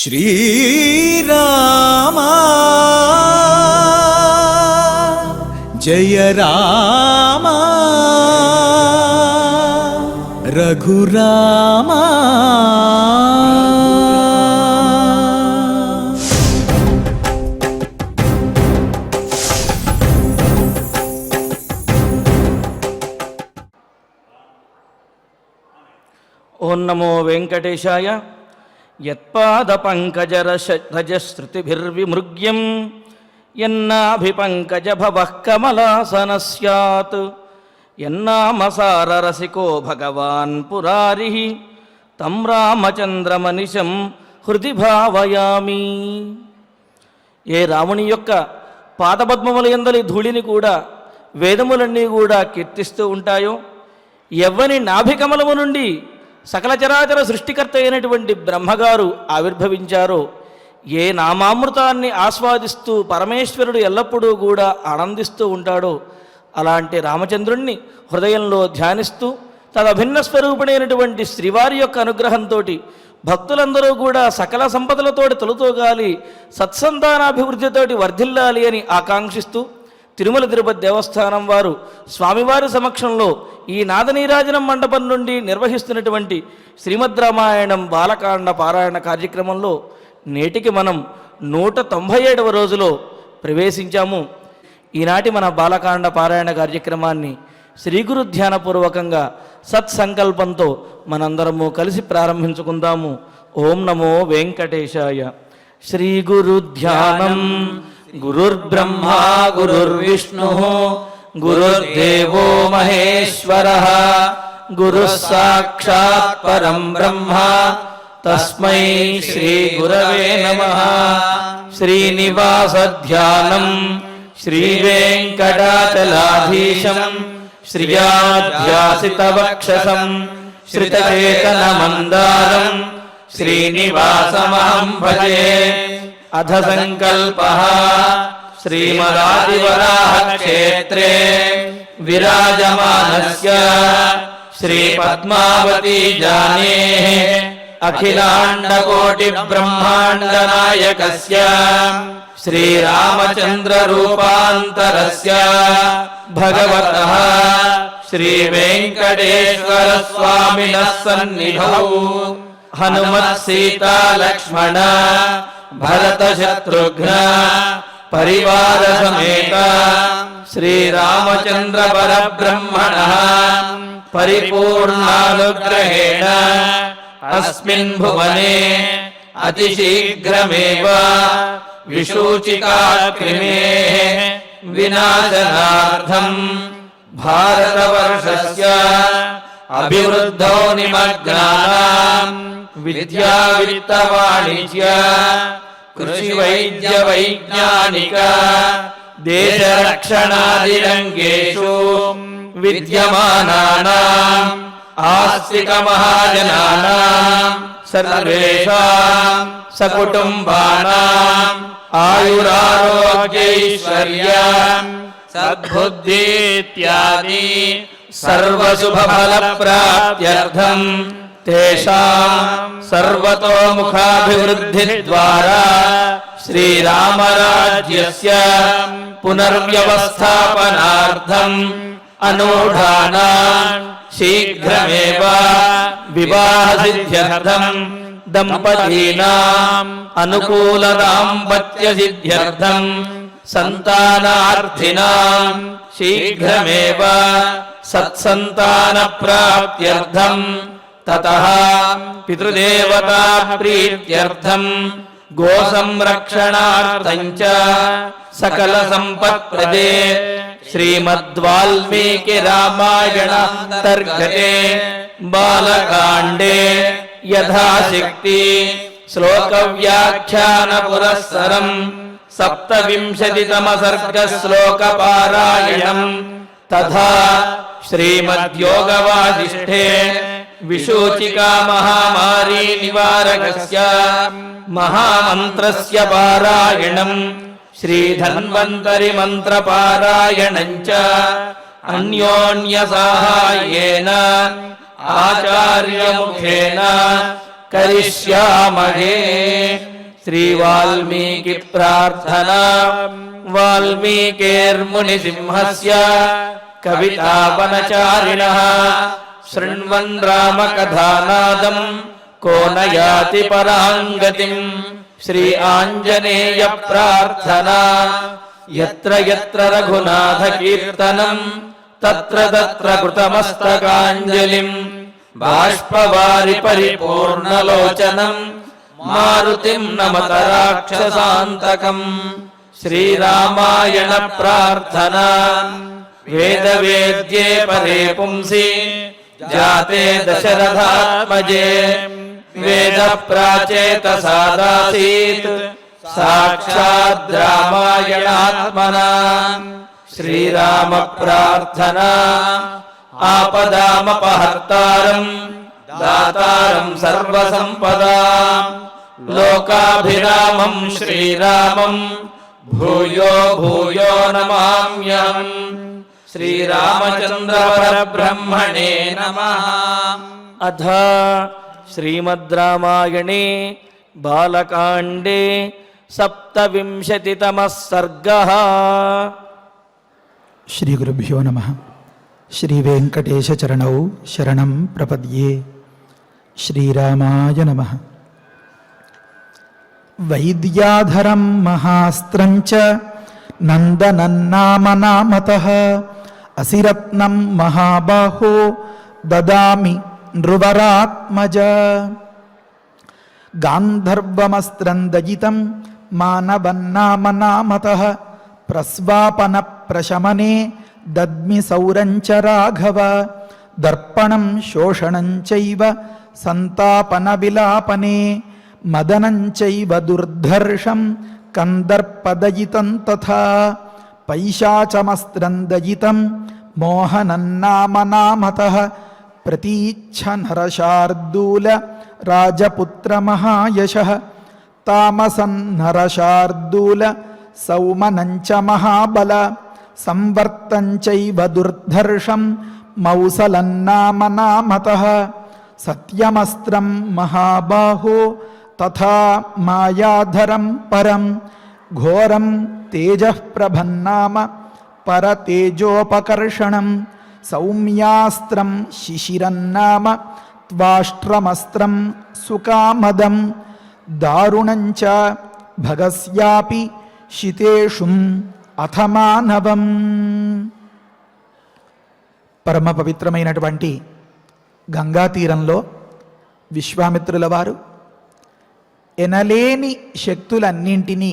श्रीराम जय राम रघुराम। ओं नमो वेंकटेशाय। यत्पादपङ्कजरजश्रुतिभिर्विमृग्यं यन्नाभिपङ्कजभवः कमलासनः स्यात् यन्नामसाररसिको भगवान् पुरारिः तं रामचन्द्रमनिशं హృది భావయామి। ఏ రాముని యొక్క పాదపద్మముల యందలి ధూళిని కూడా వేదములన్నీ కూడా కీర్తిస్తూ ఉంటాయో, ఎవ్వని నాభికమలము నుండి సకల చరాచర సృష్టికర్త అయినటువంటి బ్రహ్మగారు ఆవిర్భవించారో, ఏ నామామృతాన్ని ఆస్వాదిస్తూ పరమేశ్వరుడు ఎల్లప్పుడూ కూడా ఆనందిస్తూ ఉంటాడో, అలాంటి రామచంద్రుణ్ణి హృదయంలో ధ్యానిస్తూ తదభిన్న స్వరూపుడైనటువంటి శ్రీవారి యొక్క అనుగ్రహంతో భక్తులందరూ కూడా సకల సంపదలతోటి తొలుతోగాలి, సత్సంతానాభివృద్ధితోటి వర్ధిల్లాలి అని ఆకాంక్షిస్తూ తిరుమల తిరుపతి దేవస్థానం వారు స్వామివారి సమక్షంలో ఈ నాదనీరాజనం మండపం నుండి నిర్వహిస్తున్నటువంటి శ్రీమద్ రామాయణం బాలకాండ పారాయణ కార్యక్రమంలో నేటికి మనం 197వ రోజులో ప్రవేశించాము। ఈనాటి మన బాలకాండ పారాయణ కార్యక్రమాన్ని శ్రీ గురు ధ్యానపూర్వకంగా సత్సంకల్పంతో మనందరము కలిసి ప్రారంభించుకుందాము। ఓం నమో వెంకటేశాయ। శ్రీ గురు ధ్యానం గురుర్బ్రహ్మా గురుర్విష్ణుః గురుర్దేవో మహేశ్వరః గురుః సాక్షాత్ పరం బ్రహ్మ తస్మై శ్రీ గురవే నమః। శ్రీనివాస ధ్యానం శ్రీ వెంకటాచలాధీశం శ్రియాధ్యాసిత వక్షసం శ్రితచేతన మందారం శ్రీనివాసమహం భజే। అథ సంకల్పః శ్రీమదాదివరాహక్షేత్రే విరాజమానస్య శ్రీ పద్మావతీ జానేః అఖిలాండకోటి బ్రహ్మాండ నాయకస్య శ్రీరామచంద్ర రూపాంతరస్య భగవతః శ్రీ వెంకటేశ్వర స్వామినః సన్నిధౌ హనుమత్ సీతా లక్ష్మణ భరత శత్రుఘ్న పరివార సమేత శ్రీరామచంద్ర పరబ్రహ్మణః పరిపూర్ణానుగ్రహేణ అస్మిన్ భువనే అతిశీఘ్రమేవ విశూచికాక్రిమేః వినాశనార్థం భారతవర్షస్య అభివృద్ధౌ నిమగ్నానాం విద్యా విత్త వాణిజ్య కృషి వైద్య వైజ్ఞానిక దేశ రక్షణాదిరంగేషు విద్యమానానాం ఆస్తిక మహాజనానాం సర్వేషాం సకుటుంబానాం ఆయురారోగ్యైశ్వర్య సద్బుద్ధి ఇత్యాది సర్వశుభఫల ప్రాప్త్యర్థం తేషాం సర్వతోముఖాభివృద్ధి ద్వారా శ్రీరామరాజ్యస్య పునర్వ్యవస్థాపనార్థం అనూఢానాం శీఘ్రమేవ వివాహసిద్ధ్యర్థం దంపతీనాం అనుకూల దాంపత్య సిద్ధ్యర్థం సంతానార్థినాం శీఘ్రమేవ సత్సంతాన ప్రాప్త్యర్థం తతః పితృదేవతా ప్రీత్యర్థం గో సంరక్షణార్థం చ సకల సంపత్ప్రదే శ్రీమద్వాల్మీకి రామాయణాంతర్గతే బాలకాండే యథాశక్తి శ్లోక వ్యాఖ్యాన పురస్సరం 27తమ సర్గ శ్లోక పారాయణం తథా శ్రీమద్యోగవాదిష్ఠే విశూచికా మహామారీ నివారకస్య మహామంత్రస్య పారాయణం శ్రీధన్వంతరి మంత్ర పారాయణం చ అన్యోన్య సహాయేన ఆచార్య ముఖేన కరిష్యామహే। శ్రీవాల్మీకి ప్రార్థనా వాల్మీకేర్మునిసింహస్య కవితావనచారిణః శృణ్వన్ రామకథానాదం కో న యాతి పరాంగతిం శ్రీ ఆంజనేయ ప్రార్థనా యత్ర యత్ర రఘునాథ కీర్తనం తత్ర తత్ర కృతమస్తకాంజలిం బాష్పవారి పరిపూర్ణలోచనం మారుతిం నమత రాక్షసాంతకం శ్రీరామాయణ ప్రార్థనా వేదవేద్యే పరే పుంసి జాతే దశరథాత్మజే వేద ప్రాచేతసాదాసీత్ సాక్షాద్ రామాయణాత్మనా శ్రీరామ ప్రార్థనా ఆపదామపహర్తారం దాతారం సర్వసంపదాం లోకాభిరామం శ్రీరామం భూయో భూయో నమామ్యహం శ్రీరామచంద్ర పరబ్రహ్మణే నమః. అథ శ్రీమద్ రామాయణే బాలకాండే సప్తవింశతితమః సర్గః. శ్రీ గురుభ్యో నమః. శ్రీ వెంకటేశ చరణౌ శరణం ప్రపద్యే. శ్రీరామాయ నమః. వైద్యాధరం మహాస్త్రంచ నందనన్నామనామతః అసిరత్నం మహాబాహో దదామి నృవరాత్మజ. గాంధర్వమస్త్రం దయితం మానవన్నామనామతః ప్రస్వాపన ప్రశమనే దద్మి సౌరంచ రాఘవ. దర్పణం శోషణం చైవ సంతాపన విలాపనే మదనం చైవ దుర్ధర్షం కందర్పదయితం తథా. పైశాచమస్త్రం దయితం మోహనన్నామనామతః ప్రతీచ్ఛ నరశార్దూల రాజపుత్ర మహాయశః. తామసన్నరశార్దూల సౌమనంచ మహాబల సంవర్తంచైవ దుర్ధర్షం మౌసలన్నామనామతః. సత్యమస్త్రం మహాబాహో తథా మాయాధరం పరం ఘోరం తేజఃప్రభన్నామ పరతేజోపకర్షణం. సౌమ్యాస్త్రం శిశిరన్నామ త్వాష్ట్రమస్త్రం సుకామదం. దారుణంచ భగస్యాపి శితేషుం అథ మానవం. పరమ పవిత్రమైనటువంటి గంగా తీరంలో విశ్వామిత్రుల వారు ఎనలేని శక్తులన్నింటినీ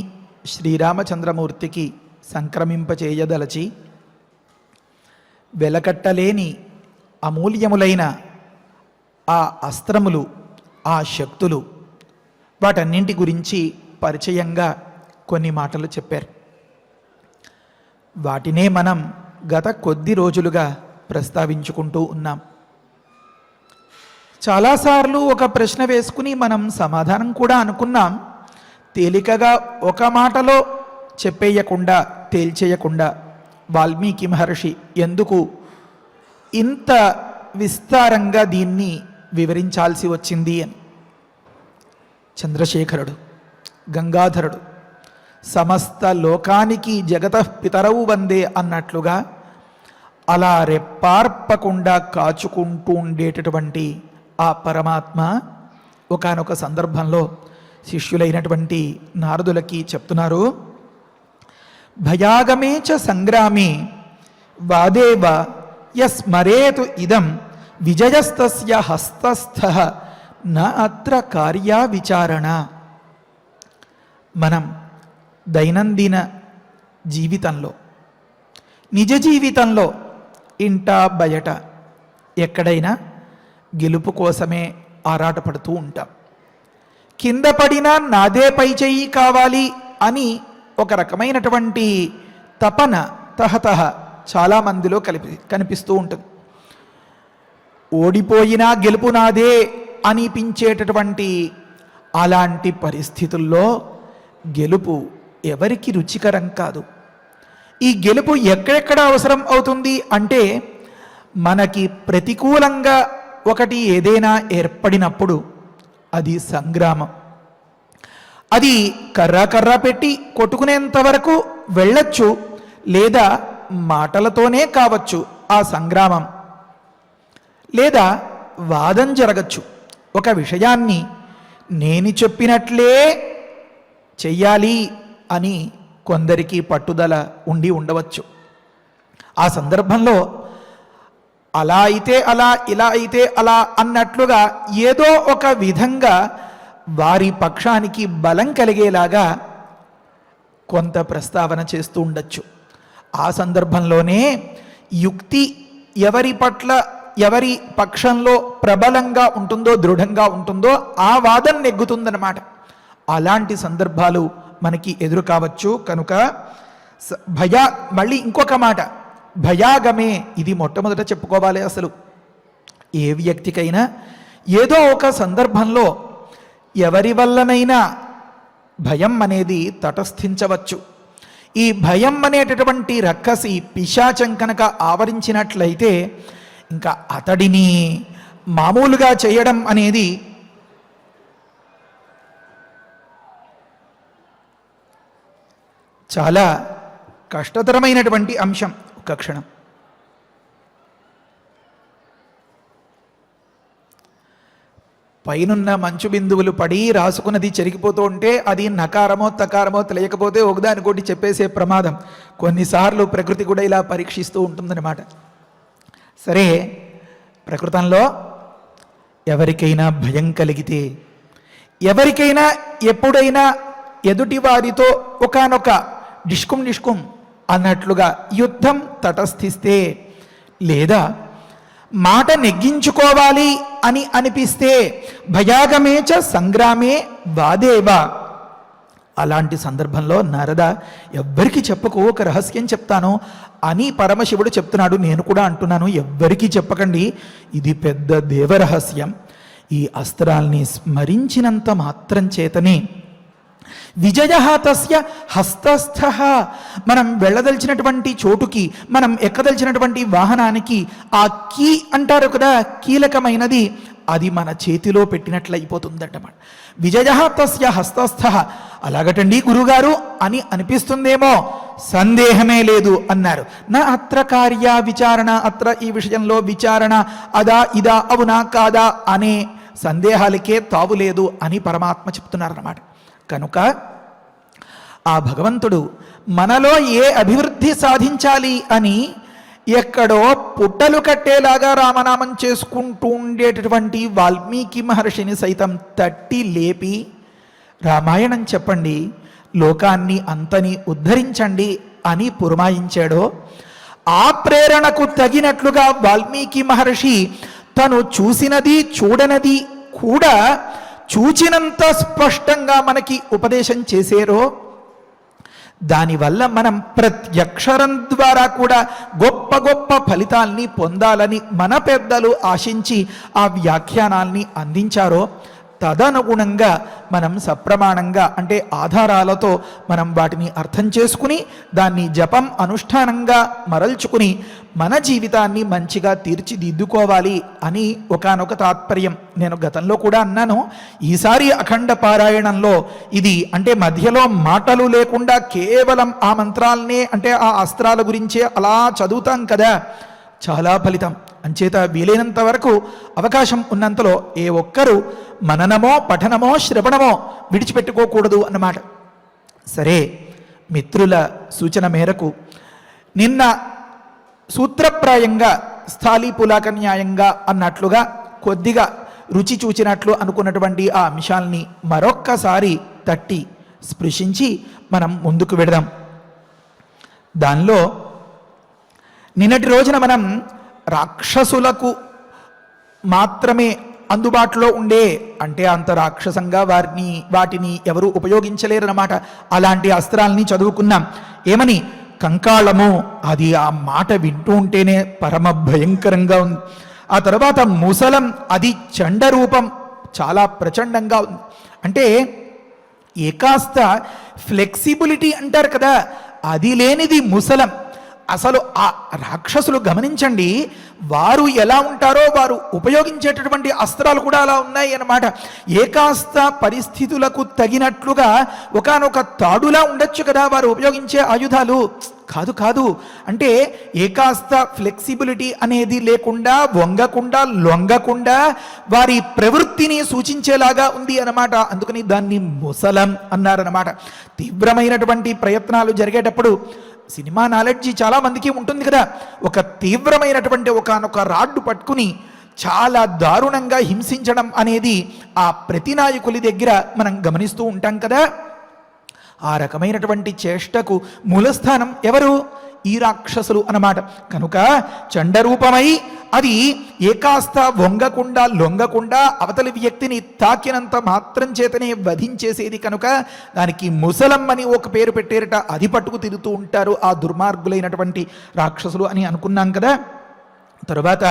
శ్రీరామచంద్రమూర్తికి సంక్రమింపచేయదలచి వెలకట్టలేని అమూల్యములైన ఆ అస్త్రములు, ఆ శక్తులు, వాటన్నింటి గురించి పరిచయంగా కొన్ని మాటలు చెప్పారు. వాటినే మనం గత కొద్ది రోజులుగా ప్రస్తావించుకుంటూ ఉన్నాం. చాలాసార్లు ఒక ప్రశ్న వేసుకుని మనం సమాధానం కూడా అనుకున్నాం. తేలికగా ఒక మాటలో చెప్పేయకుండా, తేల్చేయకుండా వాల్మీకి మహర్షి ఎందుకు ఇంత విస్తారంగా దీన్ని వివరించాల్సి వచ్చింది అని. చంద్రశేఖరుడు, గంగాధరుడు సమస్త లోకానికి జగతః పితరవు వందే అన్నట్లుగా అలా రెప్పార్పకుండా కాచుకుంటూ ఉండేటటువంటి ఆ పరమాత్మ ఒకానొక సందర్భంలో శిష్యులైనటువంటి నారదులకి చెప్తున్నారు. భయాగమే చ సంగ్రామే వాదేవ యస్మరేతు ఇదం విజయస్తస్య హస్తస్థః న అత్ర కార్యా విచారణ. మనం దైనందిన జీవితంలో, నిజ జీవితంలో, ఇంట బయట ఎక్కడైనా గెలుపు కోసమే ఆరాటపడుతూ ఉంటాం. కింద పడినా నాదే పై చెయ్యి కావాలి అని ఒక రకమైనటువంటి తపన తహతహ చాలామందిలో కనిపిస్తూ ఉంటుంది. ఓడిపోయినా గెలుపు నాదే అనిపించేటటువంటి అలాంటి పరిస్థితుల్లో గెలుపు ఎవరికి రుచికరం కాదు. ఈ గెలుపు ఎక్కడెక్కడ అవసరం అవుతుంది అంటే, మనకి ప్రతికూలంగా ఒకటి ఏదైనా ఏర్పడినప్పుడు అది సంగ్రామం. అది కర్ర పెట్టి కొట్టుకునేంత వరకు వెళ్ళొచ్చు, లేదా మాటలతోనే కావచ్చు ఆ సంగ్రామం, లేదా వాదం జరగచ్చు. ఒక విషయాన్ని నేను చెప్పినట్లే చెయ్యాలి అని కొందరికి పట్టుదల ఉండి ఉండవచ్చు. ఆ సందర్భంలో అలా అయితే అలా, ఇలా అయితే అలా అన్నట్లుగా ఏదో ఒక విధంగా వారి పక్షానికి బలం కలిగేలాగా కొంత ప్రస్తావన చేస్తూ ఉండొచ్చు. ఆ సందర్భంలోనే యుక్తి ఎవరి పక్షంలో ప్రబలంగా ఉంటుందో, దృఢంగా ఉంటుందో ఆ వాదన నెగ్గుతుందన్నమాట. అలాంటి సందర్భాలు మనకి ఎదురు కావచ్చు. కనుక మళ్ళీ ఇంకొక మాట, భయాగమే, ఇది మొట్టమొదట చెప్పుకోవాలి. అసలు ఏ వ్యక్తికైనా ఏదో ఒక సందర్భంలో ఎవరి వల్లనైనా భయం అనేది తటస్థించవచ్చు. ఈ భయం అనేటటువంటి రక్కసి పిశాచం కనుక ఆవరించినట్లయితే ఇంకా అతడిని మామూలుగా చేయడం అనేది చాలా కష్టతరమైనటువంటి అంశం. ఒక్క క్షణం. పైనున్న మంచు బిందువులు పడి రాసుకున్నది చెరిగిపోతూ ఉంటే అది నకారమో తకారమో తెలియకపోతే ఒకదానికోటి చెప్పేసే ప్రమాదం. కొన్నిసార్లు ప్రకృతి కూడా ఇలా పరీక్షిస్తూ ఉంటుందన్నమాట. సరే, ప్రకృతంలో ఎవరికైనా భయం కలిగితే, ఎవరికైనా ఎప్పుడైనా ఎదుటి వారితో ఒకానొక డిష్కుం అన్నట్లుగా యుద్ధం తటస్థిస్తే, లేదా మాట నెగ్గించుకోవాలి అని అనిపిస్తే, భయాగమేచ సంగ్రామే వాదేవా, అలాంటి సందర్భంలో నారద ఎవ్వరికి చెప్పకు, ఒక రహస్యం చెప్తాను అని పరమశివుడు చెప్తున్నాడు. నేను కూడా అంటున్నాను, ఎవ్వరికీ చెప్పకండి, ఇది పెద్ద దేవరహస్యం. ఈ అస్త్రాల్ని స్మరించినంత మాత్రం చేతనే విజయ తస్య హస్తస్థ, మనం వెళ్ళదలిచినటువంటి చోటుకి, మనం ఎక్కదలిచినటువంటి వాహనానికి ఆ కీ అంటారు కదా, కీలకమైనది, అది మన చేతిలో పెట్టినట్లయిపోతుందన్నమాట. విజయ తస్య హస్తస్థ. అలాగటండి గురుగారు అని అనిపిస్తుందేమో, సందేహమే లేదు అన్నారు. నా అత్ర కార్య విచారణ, అత్ర ఈ విషయంలో విచారణ అదా ఇదా అవునా కాదా అనే సందేహాలకే తావులేదు అని పరమాత్మ చెప్తున్నారన్నమాట. కనుక ఆ భగవంతుడు మనలో ఏ అభివృద్ధి సాధించాలి అని ఎక్కడో పుట్టలు కట్టేలాగా రామనామం చేసుకుంటూ ఉండేటటువంటి వాల్మీకి మహర్షిని సైతం తట్టి లేపి రామాయణం చెప్పండి, లోకాన్ని అంతని ఉద్ధరించండి అని పురమాయించాడో, ఆ ప్రేరణకు తగినట్లుగా వాల్మీకి మహర్షి తను చూసినది చూడనది కూడా చూచినంత స్పష్టంగా మనకి ఉపదేశం చేశారో, దానివల్ల మనం ప్రత్యక్షరం ద్వారా కూడా గొప్ప గొప్ప ఫలితాల్ని పొందాలని మన పెద్దలు ఆశించి ఆ వ్యాఖ్యానాల్ని అందించారో, తదనుగుణంగా మనం సప్రమాణంగా అంటే ఆధారాలతో మనం వాటిని అర్థం చేసుకుని దాన్ని జపం అనుష్ఠానంగా మరల్చుకుని మన జీవితాన్ని మంచిగా తీర్చిదిద్దుకోవాలి అని ఒకానొక తాత్పర్యం. నేను గతంలో కూడా అన్నాను, ఈసారి అఖండ పారాయణంలో ఇది అంటే మధ్యలో మాటలు లేకుండా కేవలం ఆ మంత్రాలనే అంటే ఆ అస్త్రాల గురించే అలా చదువుతాం కదా, చాలా ఫలితం. అంచేత వీలైనంత వరకు అవకాశం ఉన్నంతలో ఏ ఒక్కరూ మననమో పఠనమో శ్రవణమో విడిచిపెట్టుకోకూడదు అన్నమాట. సరే, మిత్రుల సూచన మేరకు నిన్న సూత్రప్రాయంగా స్థాళీపులాక న్యాయంగా అన్నట్లుగా కొద్దిగా రుచి చూచినట్లు అనుకున్నటువంటి ఆ అంశాల్ని మరొక్కసారి తట్టి స్పృశించి మనం ముందుకు వెడదాం. దానిలో నిన్నటి రోజున మనం రాక్షసులకు మాత్రమే అందుబాటులో ఉండే అంటే అంత రాక్షసంగా వాటిని ఎవరు ఉపయోగించలేరన్నమాట, అలాంటి అస్త్రాల్ని చదువుకున్నాం. ఏమని? కంకాళము, అది ఆ మాట వింటూ ఉంటేనే పరమ భయంకరంగా ఉంది. ఆ తర్వాత ముసలం, అది చండరూపం, చాలా ప్రచండంగా ఉంది. అంటే ఏకాస్త ఫ్లెక్సిబిలిటీ అంటారు కదా, అది లేనిది ముసలం. అసలు ఆ రాక్షసులు గమనించండి, వారు ఎలా ఉంటారో వారు ఉపయోగించేటటువంటి అస్త్రాలు కూడా అలా ఉన్నాయి అన్నమాట. ఏకాస్త పరిస్థితులకు తగినట్లుగా ఒకానొక తాడులా ఉండొచ్చు కదా వారు ఉపయోగించే ఆయుధాలు. కాదు కాదు, అంటే ఏకాస్త ఫ్లెక్సిబిలిటీ అనేది లేకుండా, వంగకుండా లొంగకుండా వారి ప్రవృత్తిని సూచించేలాగా ఉంది అన్నమాట. అందుకని దాన్ని ముసలం అన్నారన్నమాట. తీవ్రమైనటువంటి ప్రయత్నాలు జరిగేటప్పుడు సినిమా నాలెడ్జి చాలా మందికి ఉంటుంది కదా, ఒక తీవ్రమైనటువంటి ఒకనొక రాడ్డు పట్టుకుని చాలా దారుణంగా హింసించడం అనేది ఆ ప్రతినాయకులి దగ్గర మనం గమనిస్తూ ఉంటాం కదా. ఆ రకమైనటువంటి చేష్టకు మూలస్థానం ఎవరు? ఈ రాక్షసులు అన్నమాట. కనుక చండరూపమై అది ఏకాస్త వంగకుండా లొంగకుండా అవతలి వ్యక్తిని తాకినంత మాత్రం చేతనే వధించేసేది కనుక దానికి ముసలం అని ఒక పేరు పెట్టేరట. అది పట్టుకు తిరుగుతూ ఉంటారు ఆ దుర్మార్గులైనటువంటి రాక్షసులు అని అనుకున్నాం కదా. తరువాత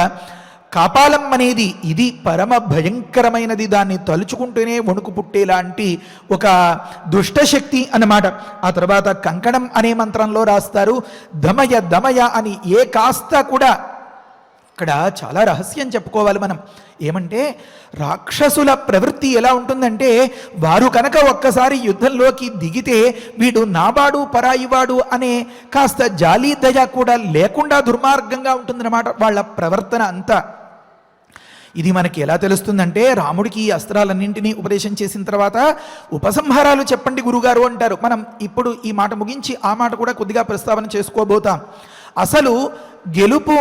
కాపాలం అనేది ఇది పరమ భయంకరమైనది, దాన్ని తలుచుకుంటూనే వణుకు పుట్టేలాంటి ఒక దుష్టశక్తి అన్నమాట. ఆ తర్వాత కంకణం అనే మంత్రంలో రాస్తారు దమయ దమయ అని. ఏ కాస్త కూడా ఇక్కడ చాలా రహస్యం చెప్పుకోవాలి మనం. ఏమంటే రాక్షసుల ప్రవృత్తి ఎలా ఉంటుందంటే, వారు కనుక ఒక్కసారి యుద్ధంలోకి దిగితే వీడు నావాడు పరాయివాడు అనే కాస్త జాలి దయ కూడా లేకుండా దుర్మార్గంగా ఉంటుందన్నమాట వాళ్ళ ప్రవర్తన అంతా. ఇది మనకి ఎలా తెలుస్తుందంటే, రాముడికి ఈ అస్త్రాలన్నింటినీ ఉపదేశం చేసిన తర్వాత ఉపసంహారాలు చెప్పండి గురుగారు అంటారు. మనం ఇప్పుడు ఈ మాట ముగించి ఆ మాట కూడా కొద్దిగా ప్రస్తావన చేసుకోబోతాం. అసలు గెలుపు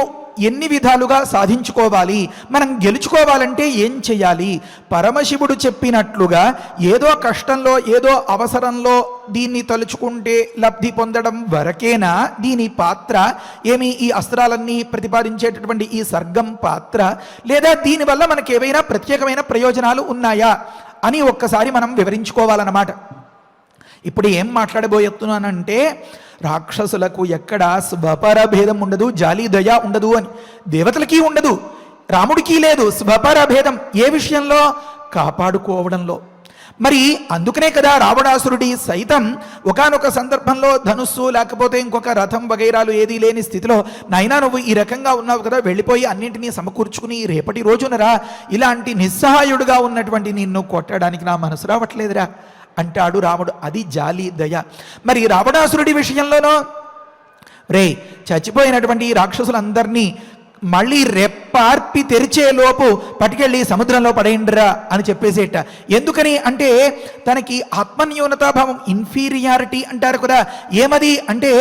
ఎన్ని విధాలుగా సాధించుకోవాలి, మనం గెలుచుకోవాలంటే ఏం చేయాలి? పరమశివుడు చెప్పినట్లుగా ఏదో కష్టంలో ఏదో అవసరంలో దీన్ని తలుచుకుంటే లబ్ధి పొందడం వరకేనా దీని పాత్ర? ఏమి ఈ అస్త్రాలన్నీ ప్రతిపాదించేటటువంటి ఈ సర్గం పాత్ర, లేదా దీనివల్ల మనకి ఏవైనా ప్రత్యేకమైన ప్రయోజనాలు ఉన్నాయా అని ఒక్కసారి మనం వివరించుకోవాలన్నమాట. ఇప్పుడు ఏం మాట్లాడబోతున్నానంటే, రాక్షసులకు ఎక్కడ స్వపర భేదం ఉండదు, జాలి దయ ఉండదు అని. దేవతలకి ఉండదు, రాముడికి లేదు స్వపర భేదం. ఏ విషయంలో? కాపాడుకోవడంలో. మరి అందుకనే కదా రావణాసురుడి సైతం ఒకానొక సందర్భంలో ధనుస్సు లేకపోతే ఇంకొక రథం వగైరాలు ఏదీ లేని స్థితిలో, నాయనా నువ్వు ఈ రకంగా ఉన్నావు కదా, వెళ్ళిపోయి అన్నింటినీ సమకూర్చుకుని రేపటి రోజునరా, ఇలాంటి నిస్సహాయుడుగా ఉన్నటువంటి నిన్ను కొట్టడానికి నా మనసు రావట్లేదురా అంటాడు రాముడు. అది జాలి దయ. మరి రావణాసురుడి విషయంలోనో, రే చచ్చిపోయినటువంటి రాక్షసులందరినీ మళ్ళీ రెప్పార్పి తెరిచేలోపు పట్టుకెళ్ళి సముద్రంలో పడేయండిరా అని చెప్పేసేట. ఎందుకని అంటే తనకి ఆత్మన్యూనతాభావం, ఇన్ఫీరియారిటీ అంటారు కదా. ఏమది అంటే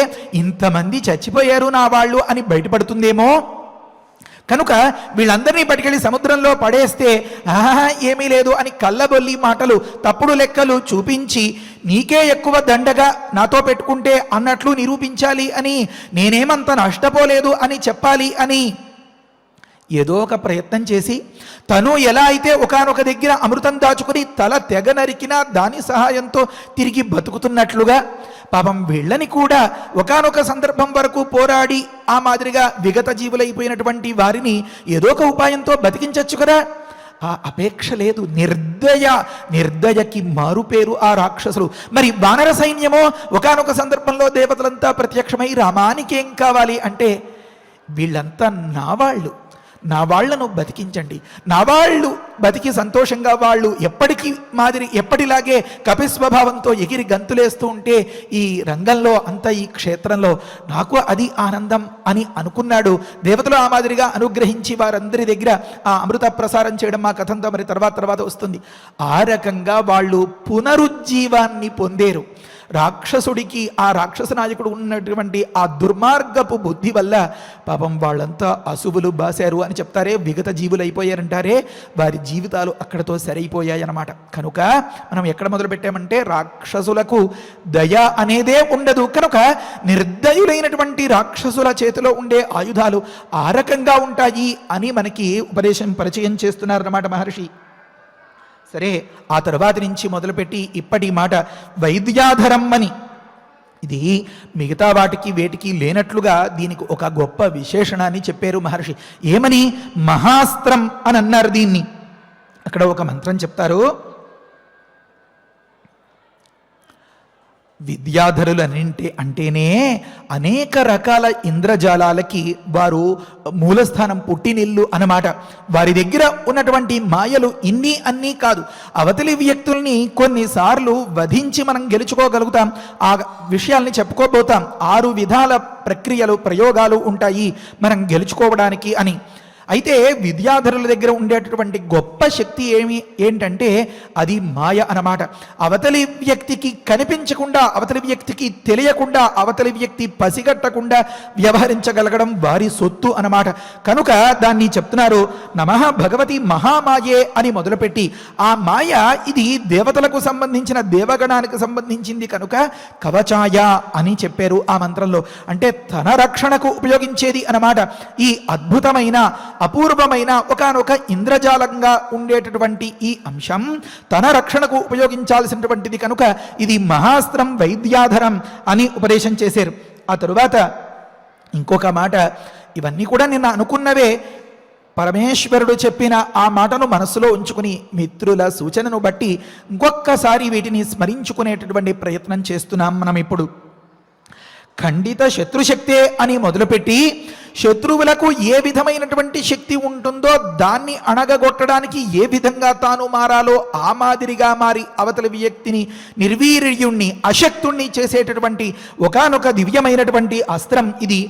ఇంతమంది చచ్చిపోయారు నా వాళ్ళు అని బయటపడుతుందేమో కనుక వీళ్ళందరినీ పట్టుకెళ్ళి సముద్రంలో పడేస్తే ఏమీ లేదు అని కళ్ళబొల్లి మాటలు, తప్పుడు లెక్కలు చూపించి నీకే ఎక్కువ దండగా నాతో పెట్టుకుంటే అన్నట్లు నిరూపించాలి అని, నేనేమంత నష్టపోలేదు అని చెప్పాలి అని ఏదో ఒక ప్రయత్నం చేసి, తను ఎలా అయితే ఒకానొక దగ్గర అమృతం దాచుకుని తల తెగ నరికినా దాని సహాయంతో తిరిగి బతుకుతున్నట్లుగా పాపం వీళ్ళని కూడా ఒకానొక సందర్భం వరకు పోరాడి ఆ మాదిరిగా విగత జీవులైపోయినటువంటి వారిని ఏదో ఒక ఉపాయంతో బతికించవచ్చు కదా. ఆ అపేక్ష లేదు. నిర్దయకి మారుపేరు ఆ రాక్షసులు. మరి వానర సైన్యమో ఒకానొక సందర్భంలో దేవతలంతా ప్రత్యక్షమై రామానికేం కావాలి అంటే, వీళ్ళంతా నా వాళ్లను బతికించండి, నా వాళ్ళు బతికి సంతోషంగా వాళ్ళు ఎప్పటిలాగే కపిస్వభావంతో ఎగిరి గంతులేస్తూ ఉంటే ఈ రంగంలో అంతా ఈ క్షేత్రంలో నాకు అది ఆనందం అని అనుకున్నాడు. దేవతలు ఆ మాదిరిగా అనుగ్రహించి వారందరి దగ్గర ఆ అమృత ప్రసారం చేయడం మా కథంతో మరి తర్వాత వస్తుంది. ఆ రకంగా వాళ్ళు పునరుజ్జీవాన్ని పొందేరు. రాక్షసుడికి, ఆ రాక్షస నాయకుడు ఉన్నటువంటి ఆ దుర్మార్గపు బుద్ధి వల్ల పాపం వాళ్ళంతా అశువులు బాసారు అని చెప్తారే, విగత జీవులు అయిపోయారంటారే, వారి జీవితాలు అక్కడతో సరైపోయాయన్నమాట. కనుక మనం ఎక్కడ మొదలు పెట్టామంటే, రాక్షసులకు దయ అనేదే ఉండదు కనుక నిర్దయులైనటువంటి రాక్షసుల చేతిలో ఉండే ఆయుధాలు ఆ రకంగా ఉంటాయి అని మనకి పరిచయం చేస్తున్నారన్నమాట మహర్షి. సరే, ఆ తరువాత నుంచి మొదలుపెట్టి ఇప్పటి మాట వైద్యాధరం అని, ఇది మిగతా వాటికి వేటికి లేనట్లుగా దీనికి ఒక గొప్ప విశేషణాన్ని చెప్పారు మహర్షి. ఏమని? మహాస్త్రం అని అన్నారు దీన్ని. అక్కడ ఒక మంత్రం చెప్తారు. విద్యాధరులనింటి అంటేనే అనేక రకాల ఇంద్రజాలాలకి వారు మూలస్థానం, పుట్టినిల్లు అన్నమాట. వారి దగ్గర ఉన్నటువంటి మాయలు ఇన్ని అన్నీ కాదు. అవతలి వ్యక్తుల్ని కొన్నిసార్లు వధించి మనం గెలుచుకోగలుగుతాం. ఆ విషయాల్ని చెప్పుకోబోతాం. 6 విధాల ప్రక్రియలు, ప్రయోగాలు ఉంటాయి మనం గెలుచుకోవడానికి అని. అయితే విద్యాధరుల దగ్గర ఉండేటటువంటి గొప్ప శక్తి ఏంటంటే అది మాయ అన్నమాట. అవతలి వ్యక్తికి కనిపించకుండా, అవతలి వ్యక్తికి తెలియకుండా, అవతలి వ్యక్తి పసిగట్టకుండా వ్యవహరించగలగడం వారి సొత్తు అన్నమాట. కనుక దాన్ని చెప్తున్నారు నమః భగవతి మహామాయే అని మొదలుపెట్టి, ఆ మాయ ఇది దేవతలకు సంబంధించిన, దేవగణానికి సంబంధించింది కనుక కవచాయ అని చెప్పారు ఆ మంత్రంలో. అంటే తన రక్షణకు ఉపయోగించేది అన్నమాట. ఈ అద్భుతమైన, అపూర్వమైన ఒకానొక ఇంద్రజాలంగా ఉండేటటువంటి ఈ అంశం తన రక్షణకు ఉపయోగించాల్సినటువంటిది కనుక ఇది మహాస్త్రం వైద్యాధరం అని ఉపదేశం చేశారు. ఆ తరువాత ఇంకొక మాట, ఇవన్నీ కూడా నిన్న అనుకున్నవే. పరమేశ్వరుడు చెప్పిన ఆ మాటను మనస్సులో ఉంచుకుని మిత్రుల సూచనను బట్టి ఇంకొక్కసారి వీటిని స్మరించుకునేటటువంటి ప్రయత్నం చేస్తున్నాం మనం ఇప్పుడు. ఖండిత శత్రుశక్తే అని మొదలుపెట్టి, శత్రువులకు ఏ విధమైనటువంటి శక్తి ఉంటుందో దాన్ని అణగగొట్టడానికి ఏ విధంగా తాను మారాలో ఆ మాదిరిగా మారి అవతలి వ్యక్తిని నిర్వీర్యుణ్ణి, అశక్తుణ్ణి చేసేటటువంటి ఒకానొక దివ్యమైనటువంటి అస్త్రం ఇది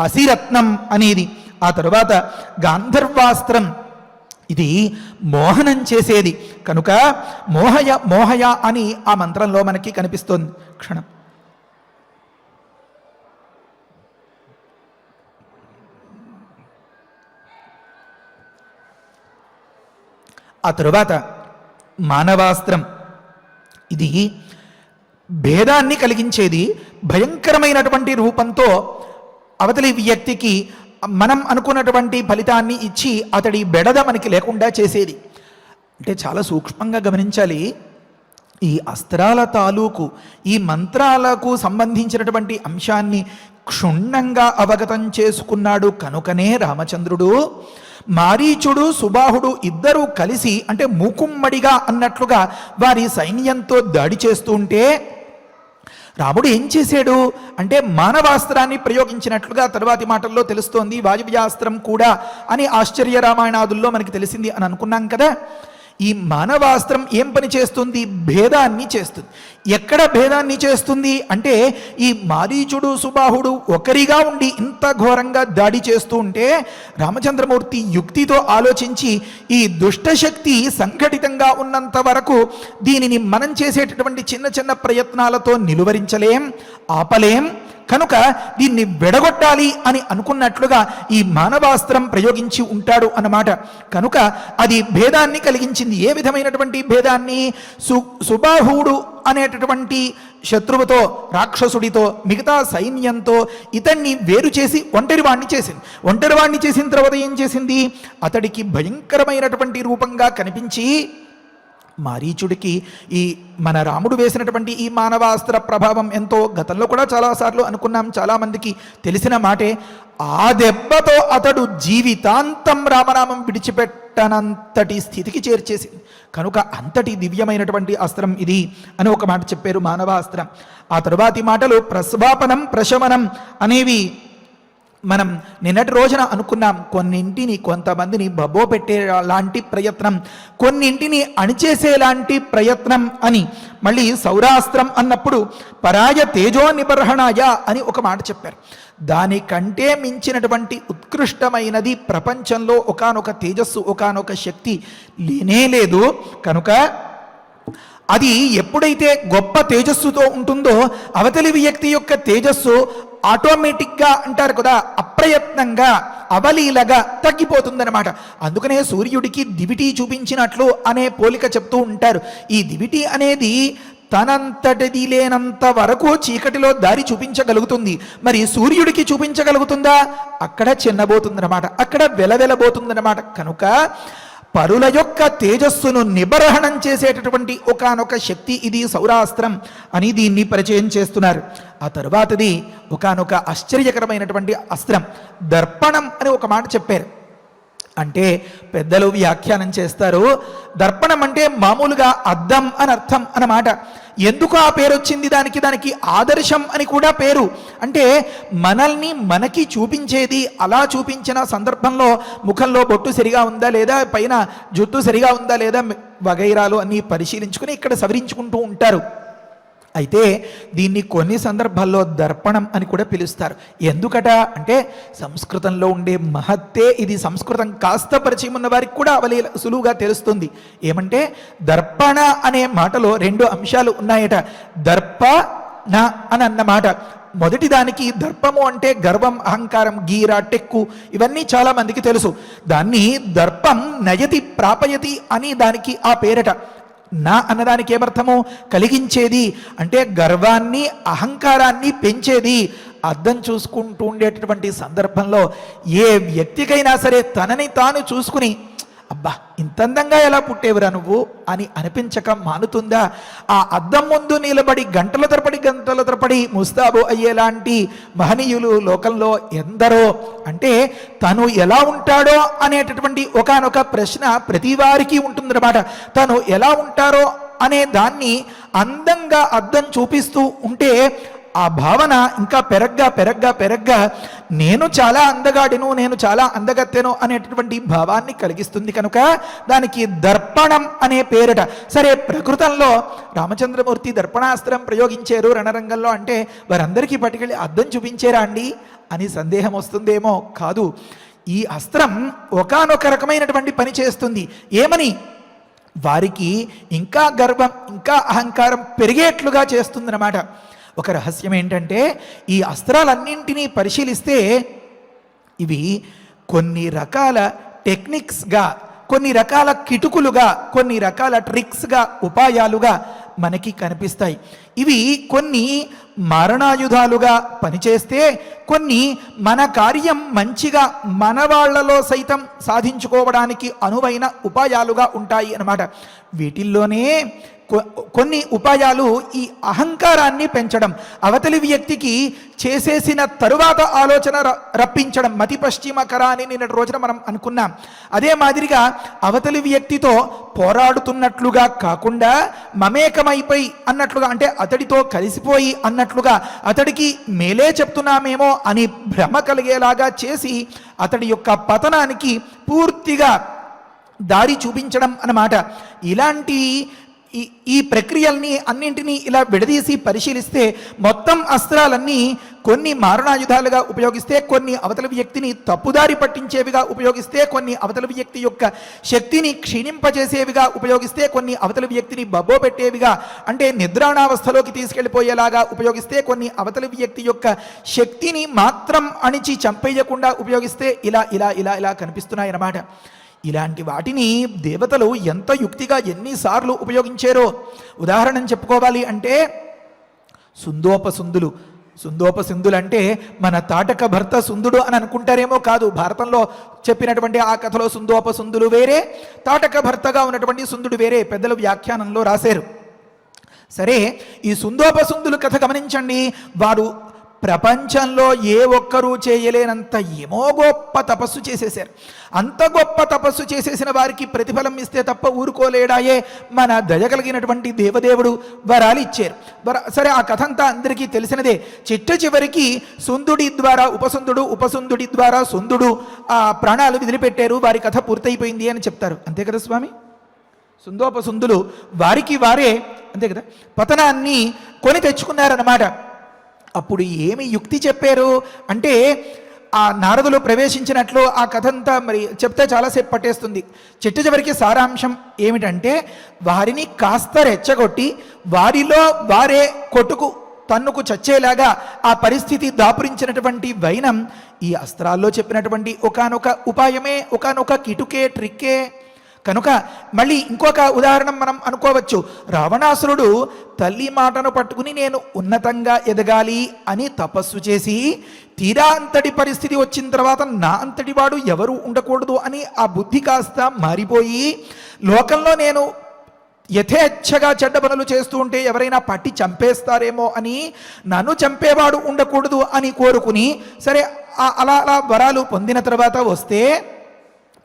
అసిరత్నం అనేది. ఆ తరువాత గాంధర్వాస్త్రం, ఇది మోహనం చేసేది కనుక మోహయ మోహయ అని ఆ మంత్రంలో మనకి కనిపిస్తోంది. క్షణం. ఆ తరువాత మానవాస్త్రం, ఇది భేదాన్ని కలిగించేది. భయంకరమైనటువంటి రూపంతో అవతలి వ్యక్తికి మనం అనుకున్నటువంటి ఫలితాన్ని ఇచ్చి అతడి బెడద మనకి లేకుండా చేసేది. అంటే చాలా సూక్ష్మంగా గమనించాలి. ఈ అస్త్రాల తాలూకు, ఈ మంత్రాలకు సంబంధించినటువంటి అంశాన్ని క్షుణ్ణంగా అవగతం చేసుకున్నాడు కనుకనే రామచంద్రుడు మారీచుడు, సుబాహుడు ఇద్దరూ కలిసి, అంటే మూకుమ్మడిగా అన్నట్లుగా వారి సైన్యంతో దాడి చేస్తూ ఉంటే రాముడు ఏం చేశాడు అంటే మానవాస్త్రాన్ని ప్రయోగించినట్లుగా తరువాతి మాటల్లో తెలుస్తోంది. వాయువ్యాస్త్రం కూడా అని ఆశ్చర్య రామాయణాదుల్లో మనకి తెలిసింది అని అనుకున్నాం కదా. ఈ మానవాస్త్రం ఏం పని చేస్తుంది? భేదాన్ని చేస్తుంది. ఎక్కడ భేదాన్ని చేస్తుంది అంటే ఈ మారీచుడు, సుబాహుడు ఒకరిగా ఉండి ఇంత ఘోరంగా దాడి చేస్తూ ఉంటే రామచంద్రమూర్తి యుక్తితో ఆలోచించి ఈ దుష్టశక్తి సంఘటితంగా ఉన్నంత వరకు దీనిని మనం చేసేటటువంటి చిన్న చిన్న ప్రయత్నాలతో నిలువరించలేం, ఆపలేం. కనుక దీన్ని విడగొట్టాలి అని అనుకున్నట్లుగా ఈ మానవాస్త్రం ప్రయోగించి ఉంటాడు అన్నమాట. కనుక అది భేదాన్ని కలిగించింది. ఏ విధమైనటువంటి భేదాన్ని? సుబాహుడు అనేటటువంటి శత్రువుతో, రాక్షసుడితో, మిగతా సైన్యంతో ఇతన్ని వేరు చేసి ఒంటరివాణ్ణి చేసింది. ఒంటరివాణ్ణి చేసిన తర్వాత ఏం చేసింది? అతడికి భయంకరమైనటువంటి రూపంగా కనిపించి మారీచుడికి ఈ మన రాముడు వేసినటువంటి ఈ మానవాస్త్ర ప్రభావం ఎంతో గతంలో కూడా చాలాసార్లు అనుకున్నాం, చాలామందికి తెలిసిన మాటే. ఆ దెబ్బతో అతడు జీవితాంతం రామనామం విడిచిపెట్టనంతటి స్థితికి చేర్చేసింది. కనుక అంతటి దివ్యమైనటువంటి అస్త్రం ఇది అని ఒక మాట చెప్పారు, మానవాస్త్రం. ఆ తరువాతి మాటలు ప్రస్వాపనం, ప్రశమనం అనేవి మనం నిన్నటి రోజున అనుకున్నాం. కొన్నింటిని, కొంతమందిని బబ్బో పెట్టే లాంటి ప్రయత్నం, కొన్నింటిని అణిచేసేలాంటి ప్రయత్నం అని. మళ్ళీ సౌరాస్త్రం అన్నప్పుడు పరాయ తేజో నిబర్హణాయ అని ఒక మాట చెప్పారు. దానికంటే మించినటువంటి ఉత్కృష్టమైనది ప్రపంచంలో ఒకానొక తేజస్సు, ఒకానొక శక్తి లేనే లేదు. కనుక అది ఎప్పుడైతే గొప్ప తేజస్సుతో ఉంటుందో అవతలి వ్యక్తి యొక్క తేజస్సు ఆటోమేటిక్గా అంటారు కదా, అప్రయత్నంగా, అవలీలగా తగ్గిపోతుందన్నమాట. అందుకనే సూర్యుడికి దివిటీ చూపించినట్లు అనే పోలిక చెప్తూ ఉంటారు. ఈ దివిటీ అనేది తనంతటిది లేనంత వరకు చీకటిలో దారి చూపించగలుగుతుంది. మరి సూర్యుడికి చూపించగలుగుతుందా? అక్కడ చిన్నబోతుందన్నమాట, అక్కడ వెలవెలబోతుందన్నమాట. కనుక పరుల యొక్క తేజస్సును నిబర్హణం చేసేటటువంటి ఒకానొక శక్తి ఇది సౌరాస్త్రం అని దీన్ని పరిచయం చేస్తున్నారు. ఆ తరువాతది ఒకానొక ఆశ్చర్యకరమైనటువంటి అస్త్రం దర్పణం అని ఒక మాట చెప్పారు. అంటే పెద్దలు వ్యాఖ్యానం చేస్తారు, దర్పణం అంటే మామూలుగా అద్దం అని అర్థం అన్నమాట. ఎందుకు ఆ పేరు వచ్చింది దానికి ఆదర్శం అని కూడా పేరు. అంటే మనల్ని మనకి చూపించేది, అలా చూపించిన సందర్భంలో ముఖంలో బొట్టు సరిగా ఉందా లేదా, పైన జుట్టు సరిగా ఉందా లేదా వగైరాలు అన్నీ పరిశీలించుకుని ఇక్కడ సవరించుకుంటూ ఉంటారు. అయితే దీన్ని కొన్ని సందర్భాల్లో దర్పణం అని కూడా పిలుస్తారు. ఎందుకట అంటే సంస్కృతంలో ఉండే మహత్తే ఇది. సంస్కృతం కాస్త పరిచయం ఉన్న వారికి కూడా సులువుగా తెలుస్తుంది. ఏమంటే దర్పణ అనే మాటలో 2 అంశాలు ఉన్నాయట. దర్ప నా అని అన్నమాట. మొదటి దానికి దర్పము అంటే గర్వం, అహంకారం, గీర, టెక్కు ఇవన్నీ చాలా మందికి తెలుసు. దాన్ని దర్పం నయతి ప్రాపయతి అని దానికి ఆ పేరట. నా అన్నదానికి ఏమర్థము? కలిగించేది అంటే గర్వాన్ని, అహంకారాన్ని పెంచేది. అద్దం చూసుకుంటూ ఉండేటటువంటి సందర్భంలో ఏ వ్యక్తికైనా సరే తనని తాను చూసుకుని అబ్బా ఇంత అందంగా ఎలా పుట్టేవురా నువ్వు అని అనిపించక మానుతుందా? ఆ అద్దం ముందు నిలబడి గంటల తరబడి ముస్తాబు అయ్యేలాంటి మహనీయులు లోకంలో ఎందరో. అంటే తను ఎలా ఉంటాడో అనేటటువంటి ఒకానొక ప్రశ్న ప్రతి వారికి ఉంటుందన్నమాట. తను ఎలా ఉంటారో అనే దాన్ని అందంగా అద్దం చూపిస్తూ ఉంటే ఆ భావన ఇంకా పెరగ్గా నేను చాలా అందగాడిను, నేను చాలా అందగత్తెను అనేటటువంటి భావాన్ని కలిగిస్తుంది. కనుక దానికి దర్పణం అనే పేరట. సరే, ప్రకృతంలో రామచంద్రమూర్తి దర్పణాస్త్రం ప్రయోగించారు రణరంగంలో అంటే వారందరికీ పట్టుకెళ్ళి అద్దం చూపించారా అండి అని సందేహం వస్తుందేమో. కాదు, ఈ అస్త్రం ఒకానొక రకమైనటువంటి పని చేస్తుంది. ఏమని? వారికి ఇంకా గర్వం, ఇంకా అహంకారం పెరిగేట్లుగా చేస్తుందన్నమాట. ఒక రహస్యం ఏంటంటే ఈ అస్త్రాలన్నింటినీ పరిశీలిస్తే ఇవి కొన్ని రకాల టెక్నిక్స్గా, కొన్ని రకాల కిటుకులుగా, కొన్ని రకాల ట్రిక్స్గా, ఉపాయాలుగా మనకి కనిపిస్తాయి. ఇవి కొన్ని మారణాయుధాలుగా పనిచేస్తే కొన్ని మన కార్యం మంచిగా మన వాళ్ళలో సైతం సాధించుకోవడానికి అనువైన ఉపాయాలుగా ఉంటాయి అన్నమాట. వీటిల్లోనే కొన్ని ఉపాయాలు ఈ అహంకారాన్ని పెంచడం, అవతలి వ్యక్తికి చేసేసిన తరువాత ఆలోచన రప్పించడం, మతి పశ్చిమకర అని నిన్నటి రోజున మనం అనుకున్నాం. అదే మాదిరిగా అవతలి వ్యక్తితో పోరాడుతున్నట్లుగా కాకుండా మమేకమైపోయి అన్నట్లుగా, అంటే అతడితో కలిసిపోయి అన్నట్లుగా, అతడికి మేలే చెప్తున్నామేమో అని భ్రమ కలిగేలాగా చేసి అతడి యొక్క పతనానికి పూర్తిగా దారి చూపించడం అన్నమాట. ఇలాంటి ఈ ప్రక్రియల్ని అన్నింటినీ ఇలా విడదీసి పరిశీలిస్తే మొత్తం అస్త్రాలన్నీ కొన్ని మారణాయుధాలుగా ఉపయోగిస్తే, కొన్ని అవతల వ్యక్తిని తప్పుదారి పట్టించేవిగా ఉపయోగిస్తే, కొన్ని అవతల వ్యక్తి యొక్క శక్తిని క్షీణింపజేసేవిగా ఉపయోగిస్తే, కొన్ని అవతల వ్యక్తిని బబ్బో పెట్టేవిగా అంటే నిద్రాణావస్థలోకి తీసుకెళ్ళిపోయేలాగా ఉపయోగిస్తే, కొన్ని అవతల వ్యక్తి యొక్క శక్తిని మాత్రం అణిచి చంపేయకుండా ఉపయోగిస్తే ఇలా ఇలా ఇలా ఇలా కనిపిస్తున్నాయి అన్నమాట. ఇలాంటి వాటిని దేవతలు ఎంత యుక్తిగా ఎన్నిసార్లు ఉపయోగించారో ఉదాహరణ చెప్పుకోవాలి అంటే సుందోపసుందులు అంటే మన తాటక భర్త సుందుడు అని అనుకుంటారేమో. కాదు, భారతంలో చెప్పినటువంటి ఆ కథలో సుందోపసుందులు వేరే, తాటక భర్తగా ఉన్నటువంటి సుందుడు వేరే. పెద్దలు వ్యాఖ్యానంలో రాశారు. సరే, ఈ సుందోపసుందులు కథ గమనించండి. వారు ప్రపంచంలో ఏ ఒక్కరూ చేయలేనంత ఏమో గొప్ప తపస్సు చేసేశారు. అంత గొప్ప తపస్సు చేసేసిన వారికి ప్రతిఫలం ఇస్తే తప్ప ఊరుకోలేడాయే మన దయగలిగినటువంటి దేవదేవుడు వరాలు ఇచ్చారు. సరే, ఆ కథ అంతా అందరికీ తెలిసినదే. చివరికి సుందుడి ద్వారా ఉపసుందుడి ద్వారా సుందుడు ఆ ప్రాణాలు వదిలిపెట్టారు. వారి కథ పూర్తయిపోయింది అని చెప్తారు. అంతే కదా స్వామి? సుందోపసుందులు వారికి వారే అంతే కదా పతనాన్ని కొని తెచ్చుకున్నారన్నమాట. అప్పుడు ఏమి యుక్తి చెప్పారు అంటే ఆ నారదులు ప్రవేశించినట్లు ఆ కథ అంతా మరి చెప్తే చాలాసేపు పట్టేస్తుంది. చివరికి సారాంశం ఏమిటంటే వారిని కాస్త రెచ్చగొట్టి వారిలో వారే తన్నుకు చచ్చేలాగా ఆ పరిస్థితి దాపురించినటువంటి వైనం ఈ అస్త్రాల్లో చెప్పినటువంటి ఒకానొక ఉపాయమే, ఒకానొక కిటుకే, ట్రిక్కే. కనుక మళ్ళీ ఇంకొక ఉదాహరణ మనం అనుకోవచ్చు. రావణాసురుడు తల్లి మాటను పట్టుకుని నేను ఉన్నతంగా ఎదగాలి అని తపస్సు చేసి తీరా అంతటి పరిస్థితి వచ్చిన తర్వాత నా అంతటి వాడు ఎవరు ఉండకూడదు అని ఆ బుద్ధి కాస్త మారిపోయి లోకంలో నేను యథేచ్ఛగా చెడ్డ పనులు చేస్తూ ఉంటే ఎవరైనా పట్టి చంపేస్తారేమో అని నన్ను చంపేవాడు ఉండకూడదు అని కోరుకుని సరే అలా వరాలు పొందిన తర్వాత వస్తే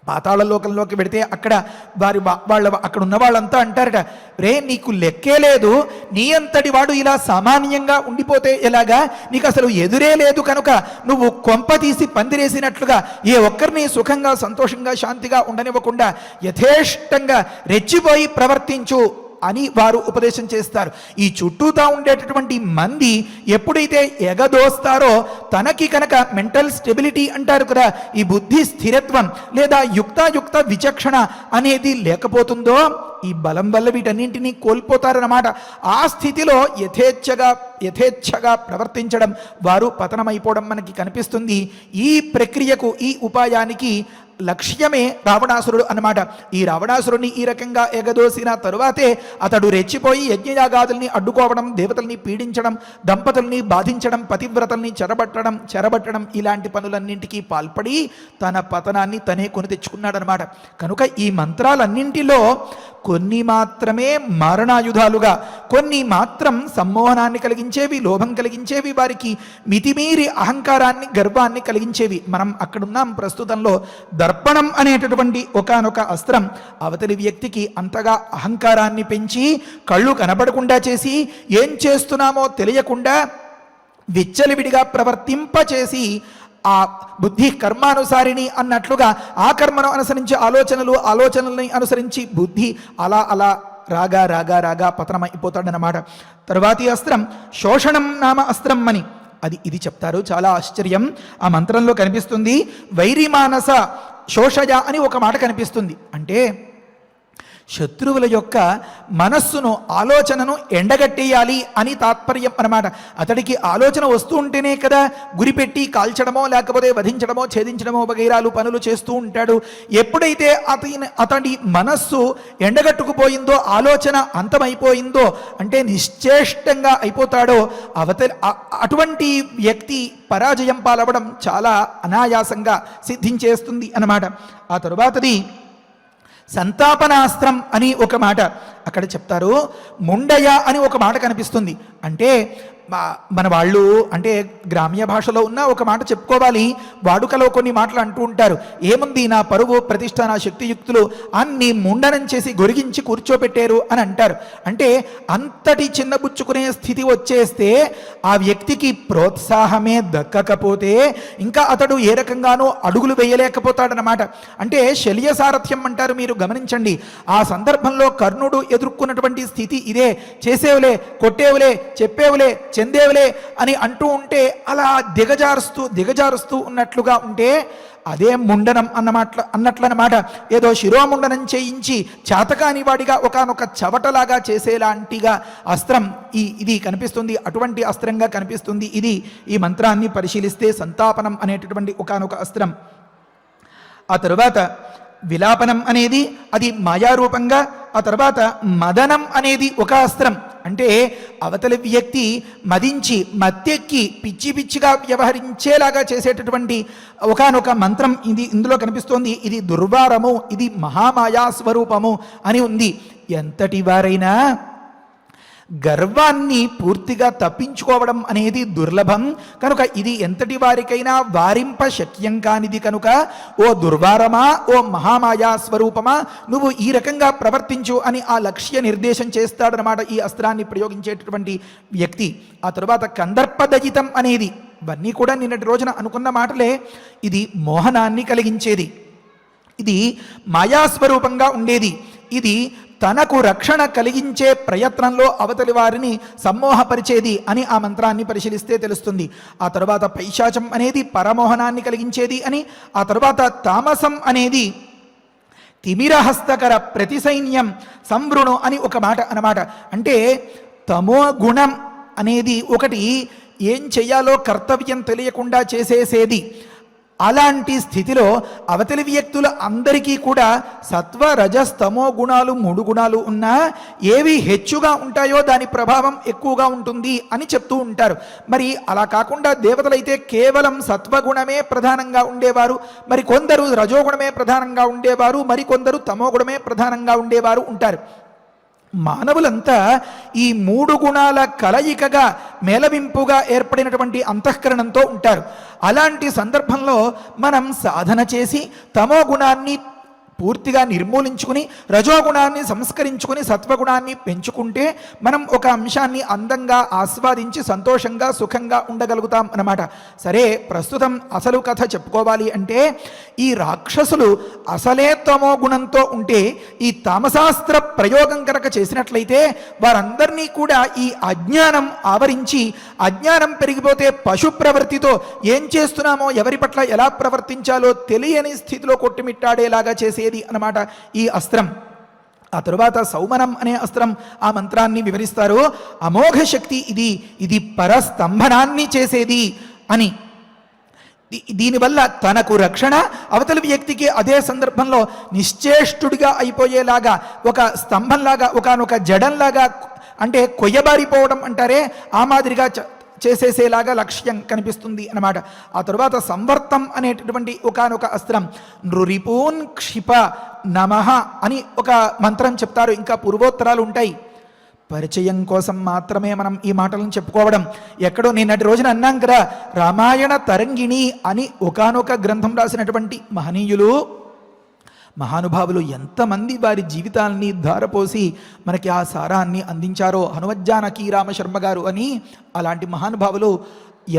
పాతాళలోకంలోకి వెడితే అక్కడ వాళ్ళ అక్కడ ఉన్న వాళ్ళంతా అంటారట, రే నీకు లెక్కే లేదు, నీ అంతటి వాడు ఇలా సామాన్యంగా ఉండిపోతే ఎలాగా, నీకు అసలు ఎదురే లేదు కనుక నువ్వు కొంప తీసి పందిరేసినట్లుగా ఏ ఒక్కరిని సుఖంగా సంతోషంగా శాంతిగా ఉండనివ్వకుండా యథేష్టంగా రెచ్చిపోయి ప్రవర్తించు అని వారు ఉపదేశం చేస్తారు. ఈ చుట్టూతా ఉండేటటువంటి మంది ఎప్పుడైతే ఎగదోస్తారో తనకి కనుక మెంటల్ స్టెబిలిటీ అంటారు కదా, ఈ బుద్ధి స్థిరత్వం లేదా యుక్త విచక్షణ అనేది లేకపోతుందో ఈ బలం వల్ల వీటన్నింటినీ కోల్పోతారన్నమాట. ఆ స్థితిలో యథేచ్ఛగా ప్రవర్తించడం, వారు పతనమైపోవడం మనకి కనిపిస్తుంది. ఈ ప్రక్రియకు ఈ ఉపాయానికి లక్ష్యమే రావణాసురుడు అన్నమాట. ఈ రావణాసురుడిని ఈ రకంగా ఎగదోసిన తరువాతే అతడు రెచ్చిపోయి యజ్ఞయాగాదుల్ని అడ్డుకోవడం, దేవతల్ని పీడించడం, దంపతుల్ని బాధించడం, పతివ్రతల్ని చెరబట్టడం ఇలాంటి పనులన్నింటికీ పాల్పడి తన పతనాన్ని తనే కొని తెచ్చుకున్నాడనమాట. కనుక ఈ మంత్రాలన్నింటిలో కొన్ని మాత్రమే మారణాయుధాలుగా, కొన్ని మాత్రం సమ్మోహనాన్ని కలిగించేవి, లోభం కలిగించేవి, వారికి మితిమీరి అహంకారాన్ని గర్వాన్ని కలిగించేవి. మనం అక్కడున్నాం ప్రస్తుతంలో. దర్పణం అనేటటువంటి ఒకానొక అస్త్రం అవతలి వ్యక్తికి అంతగా అహంకారాన్ని పెంచి కళ్ళు కనబడకుండా చేసి ఏం చేస్తున్నామో తెలియకుండా విచ్చలివిడిగా ప్రవర్తింపచేసి ఆ బుద్ధి కర్మానుసారిణి అన్నట్లుగా ఆ కర్మను అనుసరించి ఆలోచనల్ని అనుసరించి బుద్ధి అలా రాగా పతనమైపోతాడనమాట. తరువాతి అస్త్రం శోషణం నామ అస్త్రం అని ఇది చెప్తారు. చాలా ఆశ్చర్యం ఆ మంత్రంలో కనిపిస్తుంది. వైరిమానస శోషయ అని ఒక మాట కనిపిస్తుంది. అంటే శత్రువుల యొక్క మనస్సును, ఆలోచనను ఎండగట్టేయాలి అని తాత్పర్యం అన్నమాట. అతడికి ఆలోచన వస్తూ ఉంటేనే కదా గురిపెట్టి కాల్చడమో లేకపోతే వధించడమో ఛేదించడమో వగైరాలు పనులు చేస్తూ ఉంటాడు. ఎప్పుడైతే అతడి మనస్సు ఎండగట్టుకుపోయిందో, ఆలోచన అంతమైపోయిందో, అంటే నిశ్చేష్టంగా అయిపోతాడో అటువంటి వ్యక్తి పరాజయం పాలవడం చాలా అనాయాసంగా సిద్ధించేస్తుంది అన్నమాట. ఆ తరువాతది సంతాపనాస్త్రం అని ఒక మాట అక్కడ చెప్తారు. ముండయ అని ఒక మాట కనిపిస్తుంది. అంటే మన వాళ్ళు అంటే గ్రామ్య భాషలో ఉన్న ఒక మాట చెప్పుకోవాలి, వాడుకలో కొన్ని మాటలు అంటూ ఉంటారు. ఏముంది, నా పరువు ప్రతిష్ట, నా శక్తియుక్తులు అన్ని ముండనం చేసి గొరిగించి కూర్చోపెట్టారు అని అంటారు. అంటే అంతటి చిన్నబుచ్చుకునే స్థితి వచ్చేస్తే ఆ వ్యక్తికి ప్రోత్సాహమే దక్కకపోతే ఇంకా అతడు ఏ రకంగానూ అడుగులు వేయలేకపోతాడనమాట. అంటే శల్య సారథ్యం అంటారు, మీరు గమనించండి. ఆ సందర్భంలో కర్ణుడు ఎదుర్కొన్నటువంటి స్థితి ఇదే. చేసేవులే, కొట్టేవులే, చెప్పేవులే, చెందేవులే అని అంటూ ఉంటే అలా దిగజారుస్తూ ఉన్నట్లుగా ఉంటే అదే ముండనం అన్నట్లనమాట. ఏదో శిరోముండనం చేయించి చాతకాని వాడిగా ఒకానొక చవటలాగా చేసేలాంటిగా అస్త్రం ఇది కనిపిస్తుంది. అటువంటి అస్త్రంగా కనిపిస్తుంది ఇది. ఈ మంత్రాన్ని పరిశీలిస్తే సంతాపనం అనేటటువంటి ఒకానొక అస్త్రం. ఆ తరువాత విలాపనం అనేది అది మాయారూపంగా, ఆ తర్వాత మదనం అనేది ఒక అస్త్రం. అంటే అవతలి వ్యక్తి మదించి మత్తెక్కి పిచ్చిగా వ్యవహరించేలాగా చేసేటటువంటి ఒకానొక మంత్రం ఇందులో కనిపిస్తోంది. ఇది దుర్వారము, ఇది మహామాయా స్వరూపము అని ఉంది. ఎంతటి వారైనా గర్వాన్ని పూర్తిగా తప్పించుకోవడం అనేది దుర్లభం కనుక ఇది ఎంతటి వారికైనా వారింప శక్యం కానిది కనుక ఓ దుర్వారమా, ఓ మహామాయా స్వరూపమా, నువ్వు ఈ రకంగా ప్రవర్తించు అని ఆ లక్ష్య నిర్దేశం చేస్తాడనమాట ఈ అస్త్రాన్ని ప్రయోగించేటటువంటి వ్యక్తి. ఆ తరువాత కందర్పదయితం అనేది, ఇవన్నీ కూడా నిన్నటి రోజున అనుకున్న మాటలే. ఇది మోహనాన్ని కలిగించేది, ఇది మాయాస్వరూపంగా ఉండేది, ఇది తనకు రక్షణ కలిగించే ప్రయత్నంలో అవతలి వారిని సమ్మోహపరిచేది అని ఆ మంత్రాన్ని పరిశీలిస్తే తెలుస్తుంది. ఆ తర్వాత పైశాచం అనేది పరమోహనాన్ని కలిగించేది అని, ఆ తర్వాత తామసం అనేది తిమిరహస్తకర ప్రతిసైన్యం సంవృణు అని ఒక మాట అన్నమాట. అంటే తమో గుణం అనేది ఒకటి ఏం చెయ్యాలో కర్తవ్యం తెలియకుండా చేసేసేది. అలాంటి స్థితిలో అవతలి వ్యక్తుల అందరికీ కూడా సత్వ రజస్తమో గుణాలు 3 గుణాలు ఉన్నా ఏవి హెచ్చుగా ఉంటాయో దాని ప్రభావం ఎక్కువగా ఉంటుంది అని చెప్తూ ఉంటారు. మరి అలా కాకుండా దేవతలైతే కేవలం సత్వగుణమే ప్రధానంగా ఉండేవారు, మరి కొందరు రజోగుణమే ప్రధానంగా ఉండేవారు, మరి కొందరు తమోగుణమే ప్రధానంగా ఉండేవారు ఉంటారు. మానవులంతా ఈ 3 గుణాల కలయికగా మేలవింపుగా ఏర్పడినటువంటి అంతఃకరణంతో ఉంటారు. అలాంటి సందర్భంలో మనం సాధన చేసి తమో గుణాన్ని పూర్తిగా నిర్మూలించుకుని రజోగుణాన్ని సంస్కరించుకుని సత్వగుణాన్ని పెంచుకుంటే మనం ఒక అంశాన్ని అందంగా ఆస్వాదించి సంతోషంగా సుఖంగా ఉండగలుగుతాం అన్నమాట. సరే, ప్రస్తుతం అసలు కథ చెప్పుకోవాలి అంటే ఈ రాక్షసులు అసలే తమో గుణంతో ఉంటే ఈ తామశాస్త్ర ప్రయోగం కనుక చేసినట్లయితే వారందరినీ కూడా ఈ అజ్ఞానం ఆవరించి అజ్ఞానం పెరిగిపోతే పశు ప్రవృత్తితో ఏం చేస్తున్నామో ఎవరి పట్ల ఎలా ప్రవర్తించాలో తెలియని స్థితిలో కొట్టుమిట్టాడేలాగా చేసేది అన్నమాట ఈ అస్త్రం. ఆ తరువాత సౌమనం అనే అస్త్రం ఆ మంత్రాన్ని వివరిస్తారు. అమోఘ శక్తి ఇది పరస్తంభనాన్ని చేసేది అని. దీనివల్ల తనకు రక్షణ, అవతలి వ్యక్తికి అదే సందర్భంలో నిశ్చేష్టుడిగా అయిపోయేలాగా ఒక స్తంభంలాగా ఒకనొక జడంలాగా, అంటే కొయ్యబారిపోవడం అంటారే ఆ మాదిరిగా చేసేసేలాగా లక్ష్యం కనిపిస్తుంది అన్నమాట. ఆ తరువాత సంవర్తం అనేటటువంటి ఒకనొక అస్త్రం నృరిపూన్ క్షిప నమః అని ఒక మంత్రం చెప్తారు. ఇంకా పూర్వోత్తరాలు ఉంటాయి. పరిచయం కోసం మాత్రమే మనం ఈ మాటలను చెప్పుకోవడం. ఎక్కడో నిన్నటి రోజున అన్నాం కదా, రామాయణ తరంగిణి అని ఒకానొక గ్రంథం రాసినటువంటి మహానుభావులు ఎంతమంది వారి జీవితాలని ధారపోసి మనకి ఆ సారాన్ని అందించారో. హనుమజ్జానకి రామశర్మ గారు అని అలాంటి మహానుభావులు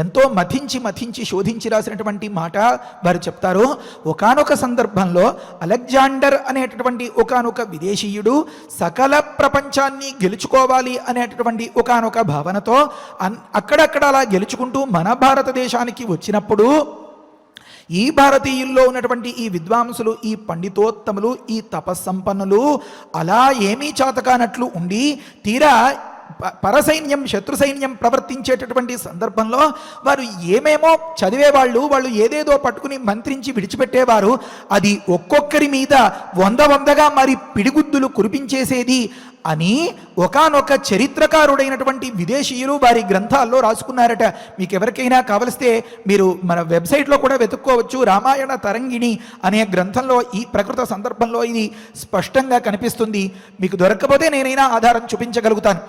ఎంతో మథించి శోధించి రాసినటువంటి మాట వారు చెప్తారు. ఒకానొక సందర్భంలో అలెగ్జాండర్ అనేటటువంటి ఒకానొక విదేశీయుడు సకల ప్రపంచాన్ని గెలుచుకోవాలి అనేటటువంటి ఒకానొక భావనతో అక్కడక్కడ అలా గెలుచుకుంటూ మన భారతదేశానికి వచ్చినప్పుడు ఈ భారతీయుల్లో ఉన్నటువంటి ఈ విద్వాంసులు, ఈ పండితోత్తములు, ఈ తపస్సంపన్నులు అలా ఏమీ చాతకానట్లు ఉండి తీరా పరసైన్యం శత్రు సైన్యం ప్రవర్తించేటటువంటి సందర్భంలో వారు ఏమేమో చదివేవాళ్ళు, వాళ్ళు ఏదేదో పట్టుకుని మంత్రించి విడిచిపెట్టేవారు. అది ఒక్కొక్కరి మీద వందగా మరి పిడిగుద్దులు కురిపించేసేది అని ఒకానొక చరిత్రకారుడైనటువంటి విదేశీయులు వారి గ్రంథాల్లో రాసుకున్నారట. మీకు ఎవరికైనా కావలిస్తే మీరు మన వెబ్సైట్లో కూడా వెతుక్కోవచ్చు. రామాయణ తరంగిణి అనే గ్రంథంలో ఈ ప్రకృత సందర్భంలో ఇది స్పష్టంగా కనిపిస్తుంది. మీకు దొరకకపోతే నేనైనా ఆధారం చూపించగలుగుతాను.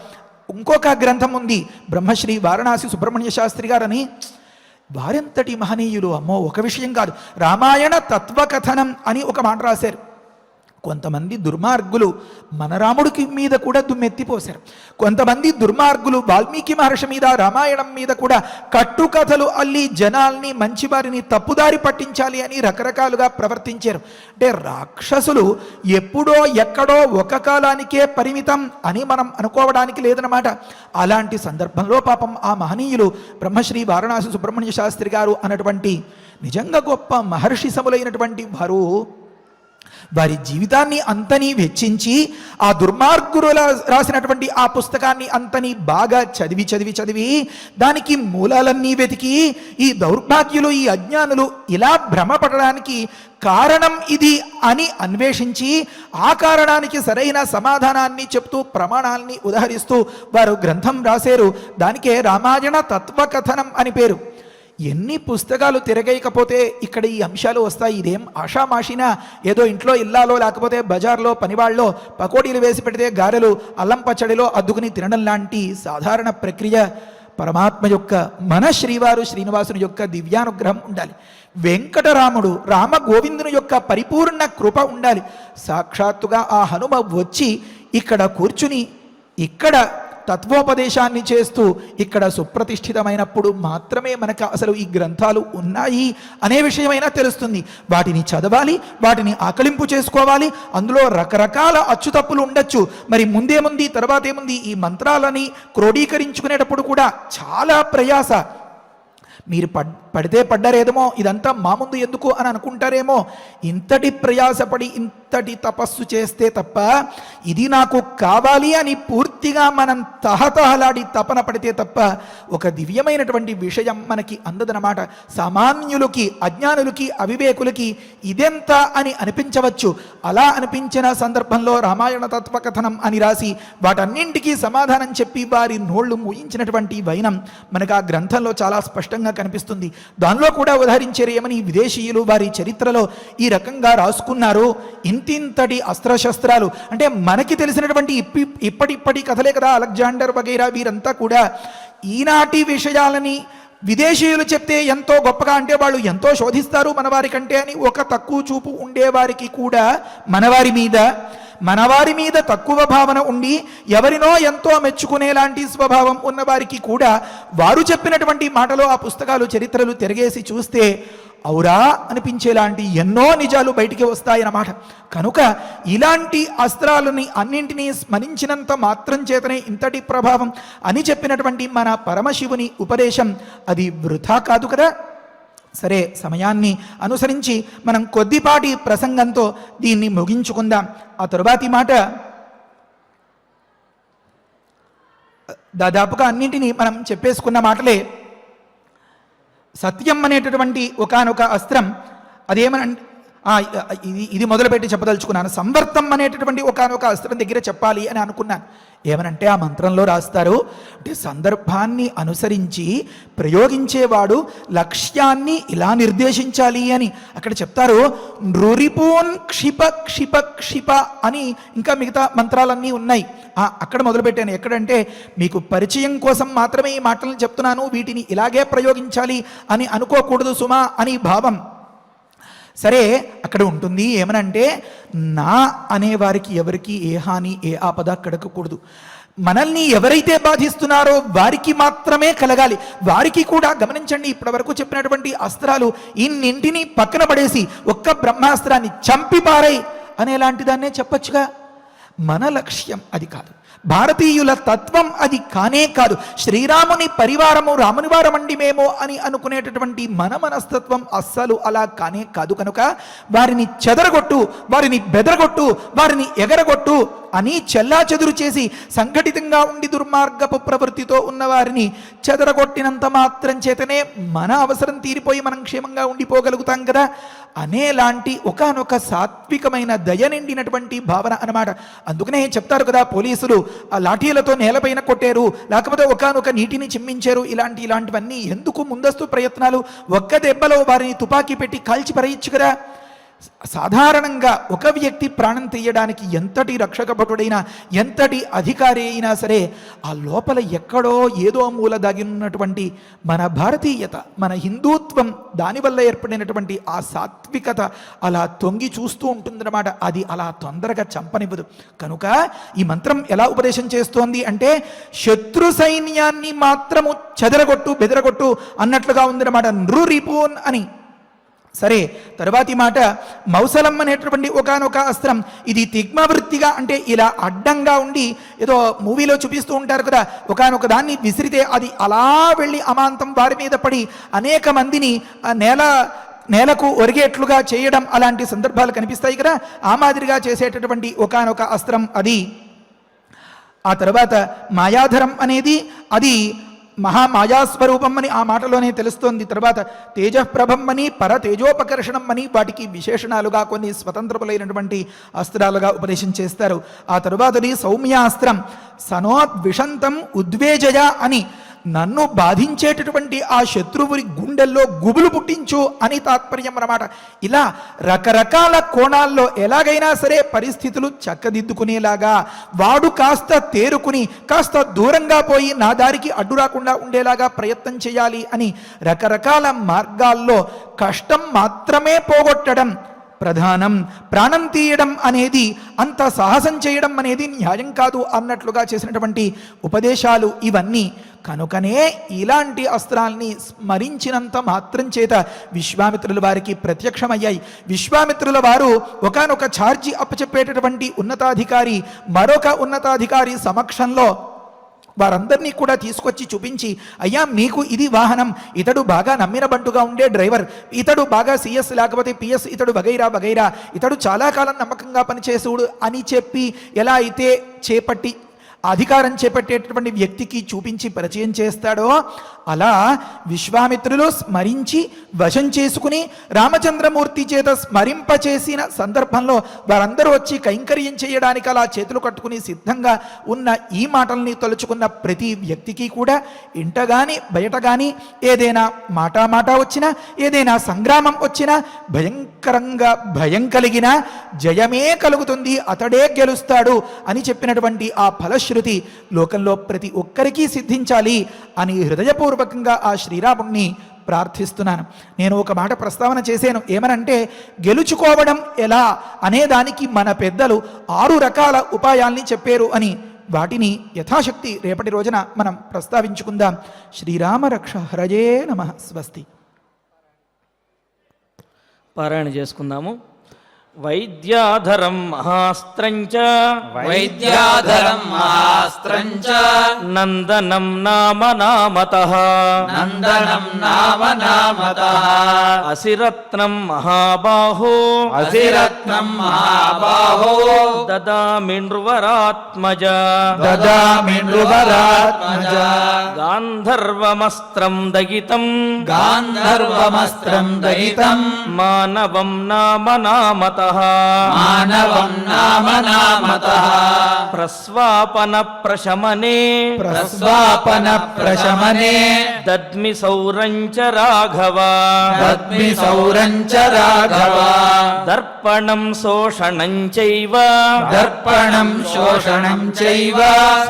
ఇంకొక గ్రంథం ఉంది, బ్రహ్మశ్రీ వారణాసి సుబ్రహ్మణ్య శాస్త్రి గారని. వారెంతటి మహనీయులు! అమ్మో, ఒక విషయం కాదు, రామాయణ తత్వకథనం అని ఒక మాట రాశారు. కొంతమంది దుర్మార్గులు మన రాముడికి మీద కూడా దుమ్మెత్తిపోశారు. కొంతమంది దుర్మార్గులు వాల్మీకి మహర్షి మీద, రామాయణం మీద కూడా కట్టుకథలు అల్లి జనాల్ని, మంచివారిని తప్పుదారి పట్టించాలి అని రకరకాలుగా ప్రవర్తించారు. అంటే రాక్షసులు ఎప్పుడో ఎక్కడో ఒక కాలానికే పరిమితం అని మనం అనుకోవడానికి లేదన్నమాట. అలాంటి సందర్భంలో పాపం ఆ మహనీయులు బ్రహ్మశ్రీ వారణాసి సుబ్రహ్మణ్య శాస్త్రి గారు అన్నటువంటి నిజంగా గొప్ప మహర్షి సములైనటువంటి వారు వారి జీవితాన్ని అంతని వెచ్చించి ఆ దుర్మార్గులు రాసినటువంటి ఆ పుస్తకాన్ని అంతని బాగా చదివి దానికి మూలాలన్నీ వెతికి ఈ దౌర్భాగ్యులు, ఈ అజ్ఞానులు ఇలా భ్రమపడడానికి కారణం ఇది అని అన్వేషించి ఆ కారణానికి సరైన సమాధానాన్ని చెప్తూ ప్రమాణాల్ని ఉదహరిస్తూ వారు గ్రంథం రాశారు. దానికే రామాయణ తత్వకథనం అని పేరు. ఎన్ని పుస్తకాలు తిరగేయకపోతే ఇక్కడ ఈ అంశాలు వస్తాయి. ఇదేం ఆషామాషినా ఏదో ఇంట్లో ఇల్లాలో లేకపోతే బజార్లో పనివాళ్ళలో పకోడీలు వేసి పెడితే గారెలు అల్లం పచ్చడిలో అద్దుకుని తినడం లాంటి సాధారణ ప్రక్రియ పరమాత్మ యొక్క మన శ్రీవారు శ్రీనివాసుని యొక్క దివ్యానుగ్రహం ఉండాలి. వెంకటరాముడు రామ గోవిందుని యొక్క పరిపూర్ణ కృప ఉండాలి. సాక్షాత్తుగా ఆ హనుమ వచ్చి ఇక్కడ కూర్చుని ఇక్కడ తత్వోపదేశాన్ని చేస్తూ ఇక్కడ సుప్రతిష్ఠితమైనప్పుడు మాత్రమే మనకు అసలు ఈ గ్రంథాలు ఉన్నాయి అనే విషయమైనా తెలుస్తుంది. వాటిని చదవాలి, వాటిని ఆకలింపు చేసుకోవాలి. అందులో రకరకాల అచ్చుతప్పులు ఉండొచ్చు. మరి ముందేముంది, తర్వాత ఏముంది, ఈ మంత్రాలని క్రోడీకరించుకునేటప్పుడు కూడా చాలా ప్రయాస. మీరు పడితే పడ్డారేమో, ఇదంతా మా ముందు ఎందుకు అని అనుకుంటారేమో. ఇంతటి ప్రయాసపడి ఇంతటి తపస్సు చేస్తే తప్ప ఇది నాకు కావాలి అని పూర్తిగా మనం తహతహలాడి తపన పడితే తప్ప ఒక దివ్యమైనటువంటి విషయం మనకి అందదనమాట. సామాన్యులకి, అజ్ఞానులకి, అవివేకులకి ఇదెంత అని అనిపించవచ్చు. అలా అనిపించిన సందర్భంలో రామాయణ తత్వకథనం అని రాసి వాటన్నింటికీ సమాధానం చెప్పి వారి నోళ్లు మూయించినటువంటి వైనం మనకు ఆ గ్రంథంలో చాలా స్పష్టంగా కనిపిస్తుంది. దానిలో కూడా ఉదాహరించారు ఏమని విదేశీయులు వారి చరిత్రలో ఈ రకంగా రాసుకున్నారు. ఇంతింతటి అస్త్రశస్త్రాలు అంటే మనకి తెలిసినటువంటి ఇప్పటి కథలే కదా. అలెగ్జాండర్ వగైరా వీరంతా కూడా ఈనాటి విషయాలని విదేశీయులు చెప్తే ఎంతో గొప్పగా, అంటే వాళ్ళు ఎంతో శోధిస్తారు మనవారి కంటే అని ఒక తక్కువ చూపు ఉండేవారికి కూడా మనవారి మీద తక్కువ భావన ఉండి ఎవరినో ఎంతో మెచ్చుకునేలాంటి స్వభావం ఉన్నవారికి కూడా వారు చెప్పినటువంటి మాటలో ఆ పుస్తకాలు చరిత్రలు తిరగేసి చూస్తే ఔరా అనిపించేలాంటి ఎన్నో నిజాలు బయటికి వస్తాయన్నమాట. కనుక ఇలాంటి అస్త్రాలని అన్నింటినీ స్మరించినంత మాత్రం చేతనే ఇంతటి ప్రభావం అని చెప్పినటువంటి మన పరమశివుని ఉపదేశం అది వృథా కాదు కదా. సరే, సమయాన్ని అనుసరించి మనం కొద్దిపాటి ప్రసంగంతో దీన్ని ముగించుకుందాం. ఆ తరువాతి మాట దాదాపుగా అన్నింటినీ మనం చెప్పేసుకున్న మాటలే. సత్యం అనేటటువంటి ఒకానొక అస్త్రం, అదేమనంటే ఇది మొదలుపెట్టి చెప్పదలుచుకున్నాను. సంవర్తం అనేటటువంటి ఒకానొక అస్త్రం దగ్గర చెప్పాలి అని అనుకున్నాను. ఏమనంటే ఆ మంత్రంలో రాస్తారు, అంటే సందర్భాన్ని అనుసరించి ప్రయోగించేవాడు లక్ష్యాన్ని ఇలా నిర్దేశించాలి అని అక్కడ చెప్తారు. నృరిపూన్ క్షిప క్షిప క్షిప అని ఇంకా మిగతా మంత్రాలన్నీ ఉన్నాయి. అక్కడ మొదలుపెట్టాను. ఎక్కడంటే మీకు పరిచయం కోసం మాత్రమే ఈ మాటలను చెప్తున్నాను, వీటిని ఇలాగే ప్రయోగించాలి అని అనుకోకూడదు సుమా అని భావం. సరే, అక్కడ ఉంటుంది ఏమనంటే నా అనేవారికి ఎవరికి ఏ హాని ఏ ఆపద కడగకూడదు. మనల్ని ఎవరైతే బాధిస్తున్నారో వారికి మాత్రమే కలగాలి. వారికి కూడా గమనించండి, ఇప్పటి వరకు చెప్పినటువంటి అస్త్రాలు ఇన్నింటినీ పక్కన పడేసి ఒక్క బ్రహ్మాస్త్రాన్ని చంపిపారై అనేలాంటి దాన్నే చెప్పచ్చుగా. మన లక్ష్యం అది కాదు, భారతీయుల తత్వం అది కానే కాదు. శ్రీరాముని పరివారము రాముని వారమండి మేము అని అనుకునేటటువంటి మన మనస్తత్వం అస్సలు అలా కానే కాదు. కనుక వారిని చెదరగొట్టు, వారిని బెదరగొట్టు, వారిని ఎగరగొట్టు అని చెల్లా చెదురు చేసి సంఘటితంగా ఉండి దుర్మార్గపు ప్రవృత్తితో ఉన్నవారిని చెదరగొట్టినంత మాత్రం చేతనే మన అవసరం తీరిపోయి మనం క్షేమంగా ఉండిపోగలుగుతాం కదా అనేలాంటి ఒకానొక సాత్వికమైన దయ నిండినటువంటి భావన అన్నమాట. అందుకనే చెప్తారు కదా, పోలీసులు ఆ లాఠీలతో నేలపైన కొట్టారు, లేకపోతే ఒకానొక నీటిని చిమ్మించారు, ఇలాంటివన్నీ ఎందుకు? ముందస్తు ప్రయత్నాలు. ఒక్క దెబ్బలో వారిని తుపాకీ పెట్టి కాల్చి పరేయచ్చు కదా. సాధారణంగా ఒక వ్యక్తి ప్రాణం తీయడానికి ఎంతటి రక్షక భటుడైనా, ఎంతటి అధికారి అయినా సరే, ఆ లోపల ఎక్కడో ఏదో మూల దాగినటువంటి మన భారతీయత, మన హిందూత్వం, దానివల్ల ఏర్పడినటువంటి ఆ సాత్వికత అలా తొంగి చూస్తూ ఉంటుందన్నమాట. అది అలా తొందరగా చంపనివ్వదు. కనుక ఈ మంత్రం ఎలా ఉపదేశం చేస్తోంది అంటే శత్రు సైన్యాన్ని మాత్రము చెదరగొట్టు, బెదరగొట్టు అన్నట్లుగా ఉందన్నమాట. నృరిపూన్ అని. సరే, తరువాతి మాట మౌసలం అనేటటువంటి ఒకానొక అస్త్రం. ఇది తిగ్మవృత్తిగా, అంటే ఇలా అడ్డంగా ఉండి ఏదో మూవీలో చూపిస్తూ ఉంటారు కదా, ఒకానొక దాన్ని విసిరితే అది అలా వెళ్ళి అమాంతం వారి మీద పడి అనేక మందిని నేలకు ఒరిగేట్లుగా చేయడం, అలాంటి సందర్భాలు కనిపిస్తాయి కదా. ఆ మాదిరిగా చేసేటటువంటి ఒకానొక అస్త్రం అది. ఆ తర్వాత మాయాధరం అనేది అది మహామాయాస్వరూపం అని ఆ మాటలోనే తెలుస్తోంది. తర్వాత తేజప్రభం అని, పరతేజోపకర్షణం అని వాటికి విశేషణాలుగా కొన్ని స్వతంత్రములైనటువంటి అస్త్రాలుగా ఉపదేశం చేస్తారు. ఆ తరువాతది సౌమ్యాస్త్రం. సనోద్విషంతం ఉద్వేజయ అని, నన్ను బాధించేటటువంటి ఆ శత్రువుని గుండెల్లో గుబులు పుట్టించు అని తాత్పర్యం అన్నమాట. ఇలా రకరకాల కోణాల్లో ఎలాగైనా సరే పరిస్థితులు చక్కదిద్దుకునేలాగా, వాడు కాస్త తేరుకుని కాస్త దూరంగా పోయి నా దారికి అడ్డు రాకుండా ఉండేలాగా ప్రయత్నం చేయాలి అని రకరకాల మార్గాల్లో కష్టం మాత్రమే పోగొట్టడం ప్రధానం. ప్రాణం తీయడం అనేది, అంత సాహసం చేయడం అనేది న్యాయం కాదు అన్నట్లుగా చేసినటువంటి ఉపదేశాలు ఇవన్నీ. కనుకనే ఇలాంటి అస్త్రాల్ని స్మరించినంత మాత్రం చేత విశ్వామిత్రుల వారికి ప్రత్యక్షమయ్యాయి. విశ్వామిత్రుల వారు ఒకానొక ఛార్జీ అప్పచెప్పేటటువంటి ఉన్నతాధికారి మరొక ఉన్నతాధికారి సమక్షంలో వారందరినీ కూడా తీసుకొచ్చి చూపించి, అయ్యా మీకు ఇది వాహనం, ఇతడు బాగా నమ్మిన బంటుగా ఉండే డ్రైవర్, ఇతడు బాగా సిఎస్ లేకపోతే పిఎస్, ఇతడు వగైరా వగైరా, ఇతడు చాలా కాలం నమ్మకంగా పనిచేసుడు అని చెప్పి ఎలా అయితే చేపట్టి అధికారం చేపట్టేటటువంటి వ్యక్తికి చూపించి పరిచయం చేస్తాడో, అలా విశ్వామిత్రులు స్మరించి వశం చేసుకుని రామచంద్రమూర్తి చేత స్మరింపచేసిన సందర్భంలో వారందరూ వచ్చి కైంకర్యం చేయడానికి అలా చేతులు కట్టుకుని సిద్ధంగా ఉన్న ఈ మాటల్ని తలుచుకున్న ప్రతి వ్యక్తికి కూడా ఇంట కానీ బయట కానీ ఏదైనా మాట వచ్చినా, ఏదైనా సంగ్రామం వచ్చినా, భయంకరంగా భయం కలిగినా జయమే కలుగుతుంది, అతడే గెలుస్తాడు అని చెప్పినటువంటి ఆ ఫలశ్రుతి లోకంలో ప్రతి ఒక్కరికి సిద్ధించాలి అని హృదయపూర్వక హృదయపూర్వకంగా ఆ శ్రీరాముణ్ణి ప్రార్థిస్తున్నాను. నేను ఒక మాట ప్రస్తావన చేశాను, ఏమనంటే గెలుచుకోవడం ఎలా అనేదానికి మన పెద్దలు 6 రకాల ఉపాయాల్ని చెప్పారు అని. వాటిని యథాశక్తి రేపటి రోజున మనం ప్రస్తావించుకుందాం. శ్రీరామ రక్ష హరజే నమః. స్వస్తి. పారాయణ చేసుకుందాము. వైద్యాధరం మహాస్త్రంచ వైద్యాధరం మహాస్త్రంచ నందనం నామ నామతః నందనం నామ నామతః అసిరత్నం మహాబాహో అసిరత్నం మహాబాహో దదామి నృవరాత్మజ దదామి నృవరాత్మజ గాంధర్వమస్త్రం దగితం గాంధర్వమస్త్రం దయితం మానవం నామ నామతః మానవం నామ నామతః ప్రస్వాపన ప్రశమనే ప్రస్వాపన ప్రశమనే దద్మి సౌరంచ రాఘవ దద్మి సౌరంచ రాఘవ దర్పణం శోషణం చైవ దర్పణం శోషణం చైవ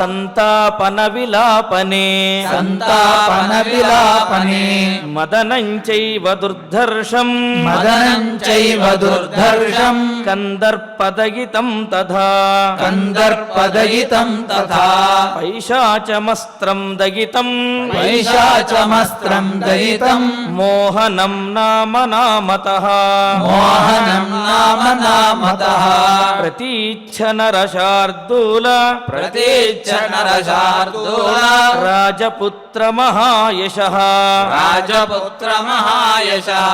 సంతాపన విలాపనే సంతాపన విలాపనే మదనం చైవ దుర్ధర్షం మదనం చైవ దుర్ధర్షం కందర్పదగితం తథా కందర్పదయితం తథా పైశాచమస్త్రం దగితం వైశాచమస్త్రం దయితం మోహనం నామ నామతః మోహనం నామ నామతః ప్రతీచ్ఛన రశార్దూల ప్రతీచ్ఛ నరశార్దూల రాజపుత్ర మహాయశః రాజపుత్ర మహాయశః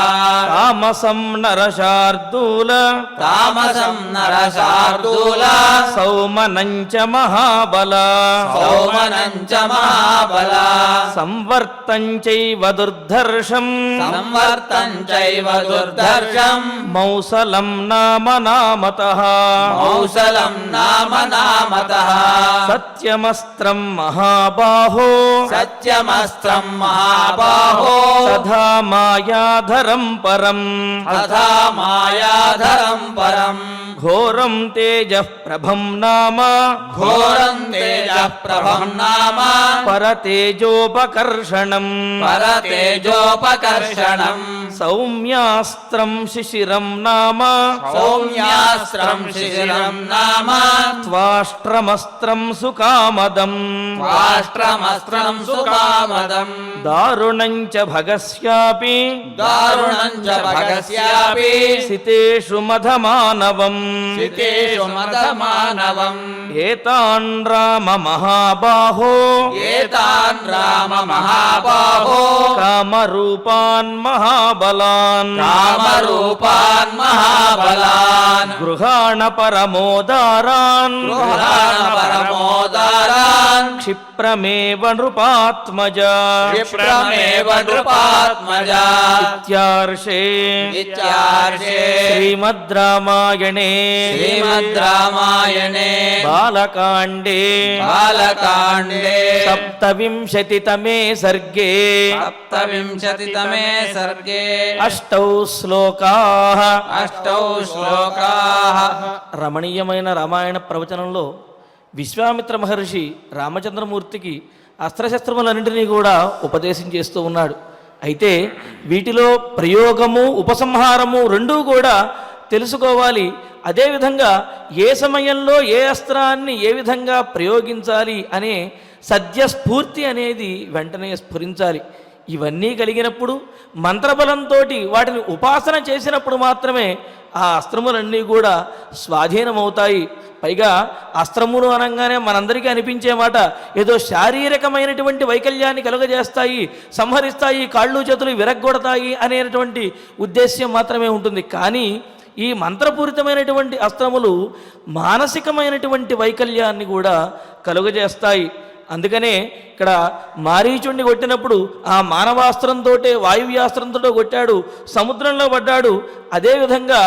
తామసం నరశార్దూల తామసం నరశార్దూల సౌమనంచ మహాబల సౌమనం చ మహాబల సంవర్తం చైవ దుర్ధర్షం సంవర్తం చైవ దుర్ధర్షం మౌసలం నామ నామతః కౌసలం నామ నామతః సత్యమస్త్రం మహాబాహో సత్యమస్త్రం మహాబాహో తథా మాయాధరం పరం తథా మాయాధరం పరం ఘోరం తేజః ప్రభం నామ ఘోరం తేజః ప్రభం నామ పరతేజోపకర్షణం పరతేజోపకర్షణం సౌమ్యాస్త్రం శిశిరం నామ సౌమ్యాస్త్రం శిశిరం నామ త్వాష్ట్రమస్త్రం సుకామదం వాష్ట్రమస్త్రం సుకామదం దారుణం చ భగస్యాపి దారుణం చ భగస్యాపి సితేషు మధమానవం సితేషు మదమానవం ఏతాన్ రామ మహాబాహో ఏతాన్ రామ మహాబాహో కామరూపాన్ మహాబలాన్ కామరూపాన్ మహాబలాన్ గృహాణ పరమోదారాన్ గృహాణ పరమోదారాన్ క్షిప్రమేవ నృపాత్మజ క్షిప్రమేవ నృపాత్మజ ఇత్యార్షే ఇత్యార్షే శ్రీమద్ రామాయణే శ్రీమద్ రామాయణే బాలకాండే బాలకాండే సప్తవింశతితమే సర్గే సప్తవింశతితమే సర్గే అష్టౌ శ్లోకాః అష్టౌ శ్లోకాః రమణీయమైన రామాయణ ప్రవచనంలో విశ్వామిత్ర మహర్షి రామచంద్రమూర్తికి అస్త్రశస్త్రములన్నింటినీ కూడా ఉపదేశం చేస్తూ ఉన్నాడు. అయితే వీటిలో ప్రయోగము ఉపసంహారము రెండూ కూడా తెలుసుకోవాలి. అదేవిధంగా ఏ సమయంలో ఏ అస్త్రాన్ని ఏ విధంగా ప్రయోగించాలి అనే సద్యస్ఫూర్తి అనేది వెంటనే స్ఫురించాలి. ఇవన్నీ కలిగినప్పుడు మంత్రబలంతో వాటిని ఉపాసన చేసినప్పుడు మాత్రమే ఆ అస్త్రములన్నీ కూడా స్వాధీనమవుతాయి. పైగా అస్త్రములు అనగానే మనందరికీ అనిపించే మాట ఏదో శారీరకమైనటువంటి వైకల్యాన్ని కలుగజేస్తాయి, సంహరిస్తాయి, కాళ్ళు చేతులు విరగ్గొడతాయి అనేటువంటి ఉద్దేశ్యం మాత్రమే ఉంటుంది. కానీ ఈ మంత్రపూరితమైనటువంటి అస్త్రములు మానసికమైనటువంటి వైకల్యాన్ని కూడా కలుగజేస్తాయి. అందుకనే ఇక్కడ మారీచుణ్ణి కొట్టినప్పుడు ఆ మానవాస్త్రంతో వాయువ్యాస్త్రంతో కొట్టాడు, సముద్రంలో పడ్డాడు. అదేవిధంగా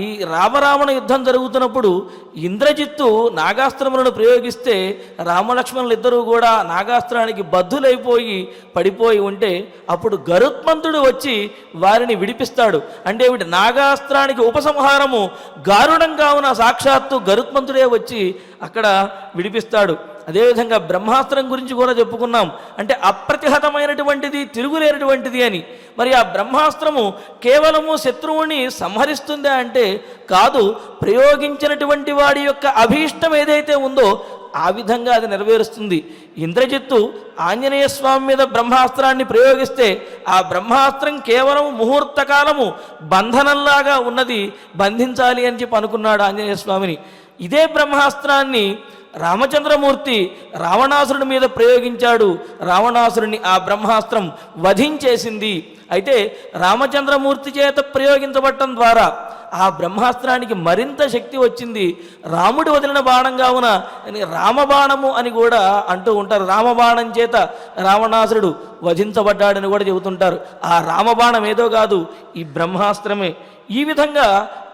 ఈ రామరావణ యుద్ధం జరుగుతున్నప్పుడు ఇంద్రజిత్తు నాగాస్త్రములను ప్రయోగిస్తే రామలక్ష్మణులు ఇద్దరూ కూడా నాగాస్త్రానికి బద్ధులైపోయి పడిపోయి ఉంటే అప్పుడు గరుత్మంతుడు వచ్చి వారిని విడిపిస్తాడు. అంటే వీటి నాగాస్త్రానికి ఉపసంహారము గారుడంగా ఉన్న సాక్షాత్తు గరుత్మంతుడే వచ్చి అక్కడ విడిపిస్తాడు. అదేవిధంగా బ్రహ్మాస్త్రం గురించి కూడా చెప్పుకున్నాం. అంటే అప్రతిహతమైనటువంటిది, తిరుగులేనటువంటిది అని. మరి ఆ బ్రహ్మాస్త్రము కేవలము శత్రువుని సంహరిస్తుందా అంటే కాదు, ప్రయోగించినటువంటి వాడి యొక్క అభీష్టం ఏదైతే ఉందో ఆ విధంగా అది నెరవేరుస్తుంది. ఇంద్రజిత్తు ఆంజనేయ స్వామి మీద బ్రహ్మాస్త్రాన్ని ప్రయోగిస్తే ఆ బ్రహ్మాస్త్రం కేవలం ముహూర్త కాలము బంధనంలాగా ఉన్నది, బంధించాలి అని చెప్పి అనుకున్నాడు ఆంజనేయ స్వామిని. ఇదే బ్రహ్మాస్త్రాన్ని రామచంద్రమూర్తి రావణాసురుడి మీద ప్రయోగించాడు. రావణాసురుని ఆ బ్రహ్మాస్త్రం వధించేసింది. అయితే రామచంద్రమూర్తి చేత ప్రయోగించబడటం ద్వారా ఆ బ్రహ్మాస్త్రానికి మరింత శక్తి వచ్చింది. రాముడు వదిలిన బాణం కావున రామబాణము అని కూడా అంటూ ఉంటారు. రామబాణం చేత రావణాసురుడు వధించబడ్డాడని కూడా చెబుతుంటారు. ఆ రామబాణం ఏదో కాదు, ఈ బ్రహ్మాస్త్రమే. ఈ విధంగా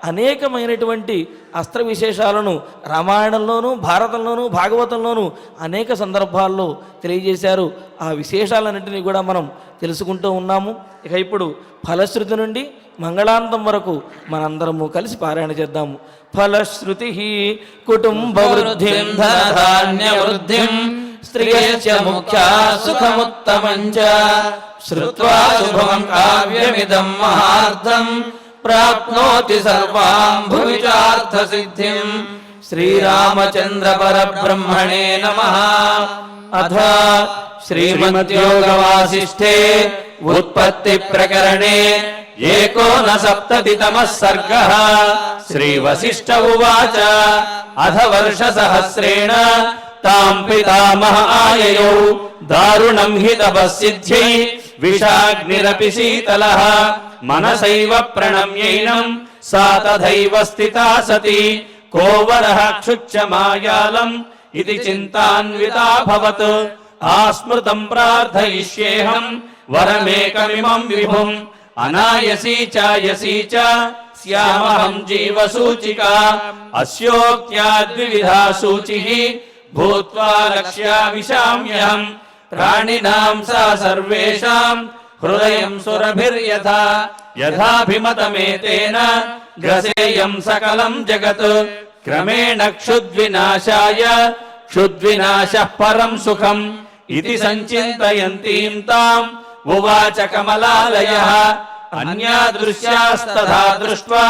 అనేకమైనటువంటి అస్త్ర విశేషాలను రామాయణంలోనూ, భారతంలోనూ, భాగవతంలోనూ అనేక సందర్భాల్లో తెలియజేశారు. ఆ విశేషాలన్నింటినీ కూడా మనం తెలుసుకుంటూ ఉన్నాము. ఇక ఇప్పుడు ఫలశ్రుతి నుండి మంగళాంతం వరకు మనందరము కలిసి పారాయణ చేద్దాము. ఫలశ్రుతి కుటుంబ వృద్ధిం ధనధాన్య వృద్ధిం స్త్రియస్య ముఖ్యా సుఖముత్తమంచ శ్రుత్వా శుభం కావ్యమిదం మహార్థం ప్రాప్నోతి సర్వాం భువిచార్థ సిద్ధిం. శ్రీరామచంద్ర పరబ్రహ్మణే నమః. అథ శ్రీమద్యోగవాసిష్ఠే ఉత్పత్తి ప్రకరణే ఏకోనసప్తతితమః సర్గః. శ్రీవసిష్ఠ ఉవాచ అథ వర్ష సహస్రేణ తాం పితామహ ఆయయౌ దారుణం హి తపస్సిద్ధ్యై విషాగ్నిరపి శీతలః మనసైవ ప్రణమ్యైనం సా తథైవ స్థితా సతి కోవరః క్షుచ్చమాయాలం ఇది చింతాన్వితాభవత్. ఆస్మృతం ప్రార్థయిష్యేహం వరమేకమిమం విభుం అనాయసీ చాయసీ చ స్యామహం జీవసూచికా అస్యోక్త్యా ద్వివిధా శూచిః భూత్వా లక్ష్యావిశామ్యహం ప్రాణినాం సా సర్వేషాం హృదయం సురభిర్యథా యథాభిమతమేతేన గ్రసేయం సకలం జగత్ క్రమేణ క్షుద్వినాశాయ క్షుద్వినాశః పరం సుఖం ఇది సంచింతయంతీం తాం ఉవాచ కమలాలయః. అన్యాదృశ్యాస్తథా దృష్ట్వా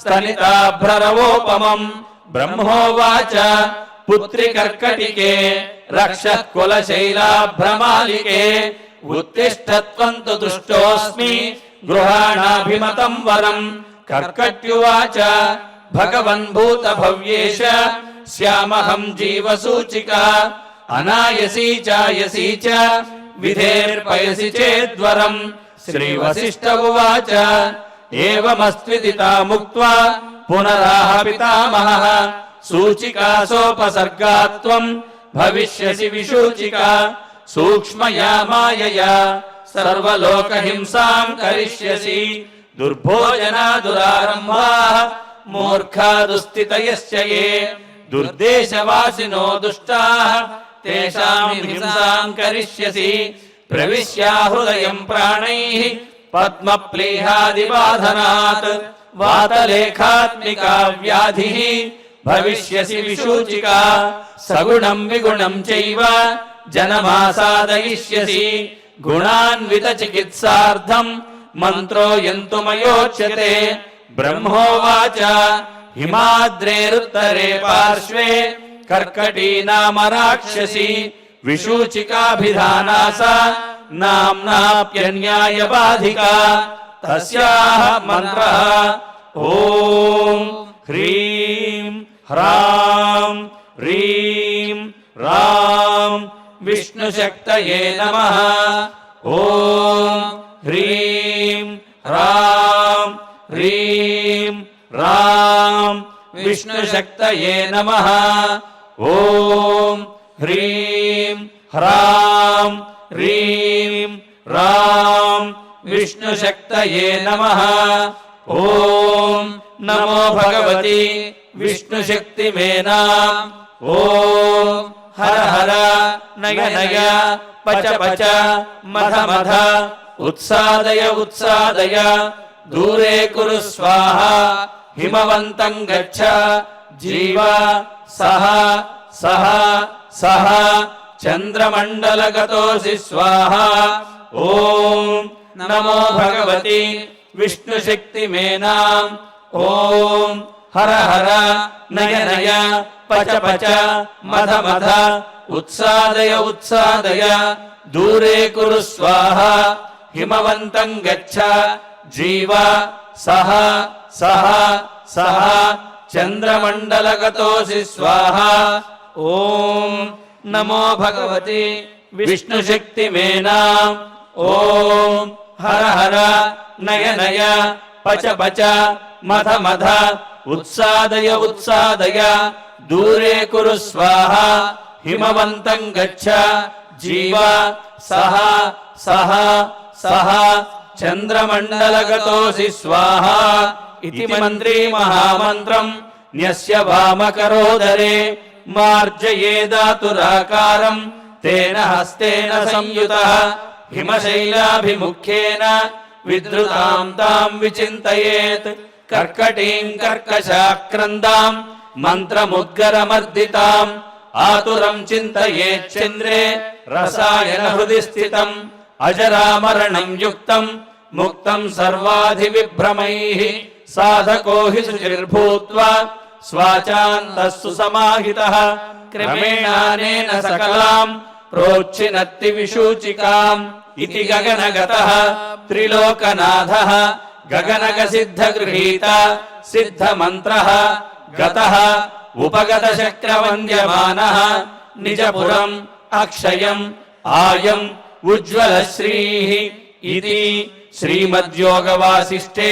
స్తనితాభ్రరవోపమం బ్రహ్మోవాచ పుత్రి కర్కటికే రక్షః కులశైలాభ్రమాలికే ఉత్తిష్ఠత్వం తు దుష్టోస్మి గృహాణాభిమతం వరం. కర్కట్యువాచ భగవన్ భూత భవ్యేశ శ్యామహం జీవసూచికా అనాయసీ చాయసీ చ విధేర్పయసి చేద్వరం. శ్రీవసిష్ఠ ఉవాచ ఏవమస్త్విదితా ముక్త్వా పునరాహ పితామహః సూచికాసోపసర్గాత్వం భవిష్యసి విశూచికా సూక్ష్మయా మాయయా సర్వలోకహింసాం కరిష్యసి దుర్భోజనా దురారంభాః మూర్ఖా దుస్థితయశ్చ ఏ దుర్దేశవాసినో దుష్టాః తేషాం హింసాం కరిష్యసి ప్రవిశ్య హృదయం ప్రాణైః పద్మప్లీహాదిబాధనాత్ వాతలేఖాత్మికా వ్యాధిః భవిష్యసి విశూచికా సగుణం విగుణం చైవ జనమాసాదయిష్యసి గుణాన్విత చికిత్సార్థం మంత్రో యంతుమయోచ్యతే. బ్రహ్మోవాచ హిమాద్రేరుత్తరే పార్శ్వే కర్కటీ నామ రాక్షసి విశూచికాభిధానాస నామ్నాప్యన్యాయ బాధికా తస్యాః మంత్రః ఓం హ్రీం హ్రాం హ్రీం రాం విష్ణుశక్తయే నమః. ఓం హ్రీం హ్రాం హ్రీం రాం విష్ణుశక్తయే నమః. ఓం హ్రీం హ్రాం హ్రీం రాం విష్ణుశక్తయే నమః. ఓం నమో భగవతి విష్ణుశక్తిమేనాం. ఓం హర హర నయ నయ పచ పచ మధ మధ ఉత్సాదయ ఉత్సాదయ దూరే కురు స్వాహా హిమవంతం గచ్చ జీవ సహ సహ సహ చంద్రమండలగతోసి స్వాహ. ఓం నమో భగవతి విష్ణుశక్తిమేనాం. ఓం హర హర నయ నయ పచ పచ మధ మధ ఉత్సాదయ ఉత్సాదయ దూరే కురు స్వాహ. హిమవంతం గచ్చ జీవ సహ సహ సహ చంద్రమండలగతోసి స్వాహ. ఓం నమో భగవతి విష్ణుశక్తిమేనాం. ఓం హర హర నయ నయ పచ పచ మధ మధ ఉత్సాదయ ఉత్సాదయ దూరే కురు స్వాహ. హిమవంతం గచ్చ జీవ సహ సహ సహ చంద్రమండలగతోసి స్వాహ. ఇతి మంత్రీ మహామంత్రం న్యస్య వామకరోదరే మార్జయేదాతురాకారం తేన హస్తేన సంయుతః హిమశైలాభిముఖ్యేన విద్రుతాం తాం విచింతయేత్. కర్కటీం కర్కశాక్రందాం మంత్రముద్గరమర్దితాం ఆతురం చింతయేచ్చంద్రే రసాయన హృది స్థితం. అజరామరణం యుక్తం ముక్తం సర్వాధివిభ్రమైః సాధకో హి శుచిర్భూత్వా స్వాచాంతస్సు సమాహితః. క్రమేణానేన సకలాం ప్రోచ్చినత్తి విశూచికాం. ఇతి గగనగతః త్రిలోకనాథః గగనగ సిద్ధగృహీత సిద్ధమంత్రః గతః ఉపగత శక్రవంద్యమానః నిజపురం అక్షయం ఆయం ఉజ్వలశ్రీః. ఇది శ్రీమద్యోగవాసిష్ఠే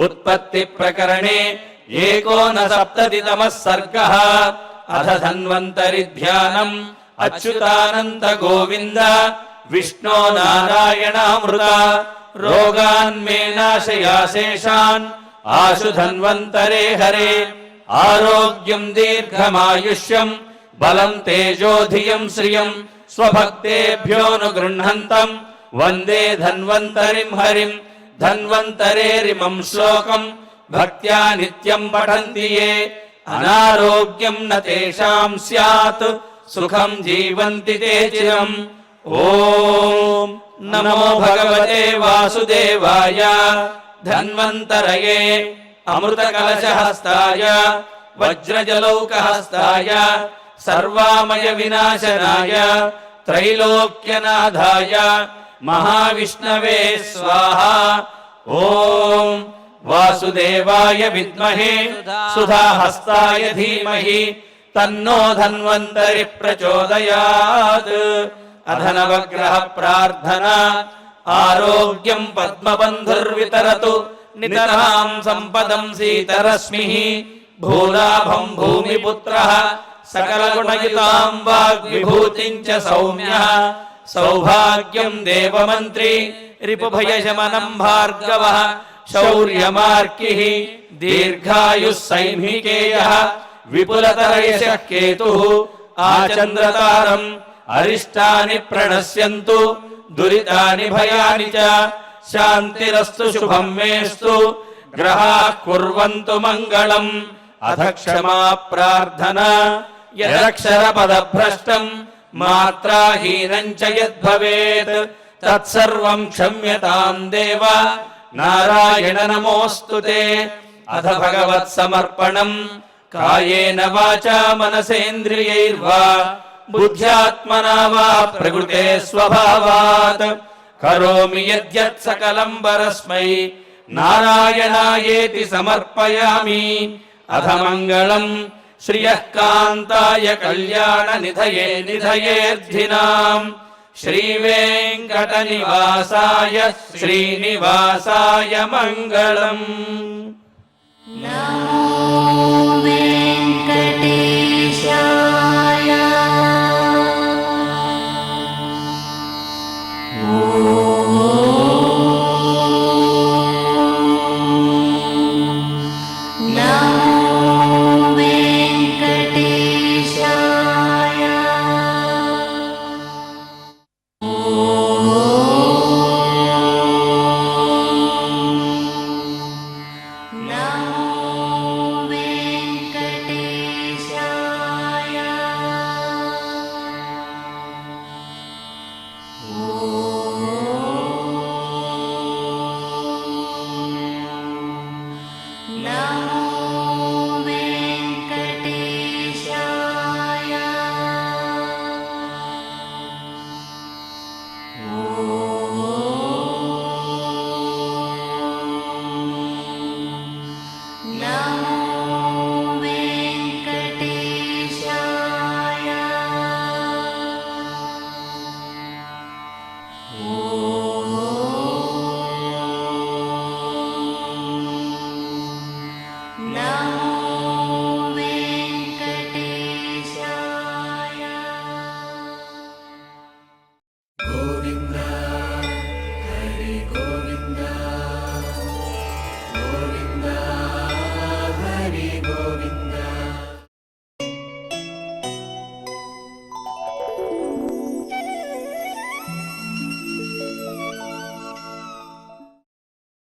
ఉత్పత్తి ప్రకరణే ఏకోనసప్తతితమః సర్గః. అథ ధన్వంతరి ధ్యానం అచ్యుతానంద గోవింద విష్ణో నారాయణామృత. రోగాన్మే నాశయాశేషాన్ ఆశు ధన్వంతరే హరే. ఆరోగ్యం దీర్ఘమాయుష్యం బలం తేజోధియం శ్రియం స్వభక్తేభ్యోనుగృహంతం వందే ధన్వంతరిం హరిం. ధన్వంతరేరిమం శ్లోకం భక్త్యా నిత్యం పఠంతి యే అనారోగ్యం న తేషాం స్యాత్ సుఖం జీవంతి తే చిరం. ఓం నమో భగవతే వాసుదేవాయ ధన్వంతరయే అమృతకలశహస్తాయ వజ్రజలౌకహస్తాయ సర్వామయ వినాశనాయ త్రైలోక్యనాథాయ మహావిష్ణవే స్వాహా. ఓం వాసుదేవాయ విద్మహే సుధాహస్తాయ ధీమహి తన్నో ధన్వంతరి ప్రచోదయాత్. అధ నవగ్రహ ప్రార్థనా ఆరోగ్యం పద్మబంధుర్వితరతు నితరాం సంపదం సీతరశ్మిః. భూలాభం భూమిపుత్రః సకలగుణయుతాం వాగ్విభూతిం చ సౌమ్యః. సౌభాగ్యం దేవమంత్రి రిపుభయశమనం భార్గవః. శౌర్యమార్కిః దీర్ఘాయుః సైంహికేయః. విపులతరయశః కేతుః ఆచంద్రతారం. అరిష్టాని ప్రణశ్యంతు దురితాని భయాని చ. శాంతిరస్తు శుభం మేస్తు గ్రహాః కుర్వంతు మంగళం. అథ క్షమా ప్రార్థనా యదక్షరపదభ్రష్టం మాత్రాహీనం చ యద్భవేత్ తత్సర్వం క్షమ్యతాం దేవ నారాయణ నమోస్తుతే. అథ భగవత్సమర్పణం కాయేన వాచా మనసేంద్రియైర్వా బుద్ధ్యాత్మనా వా ప్రకృతే స్వభావాత్ కరోమి యద్యత్ సకలం పరస్మై నారాయణాయేతి సమర్పయామి. అథ మంగళం శ్రియః కాంతాయ కళ్యాణ నిధయే నిధయేర్థినాం. శ్రీవేంకటనివాసాయ శ్రీనివాసాయ మంగళం.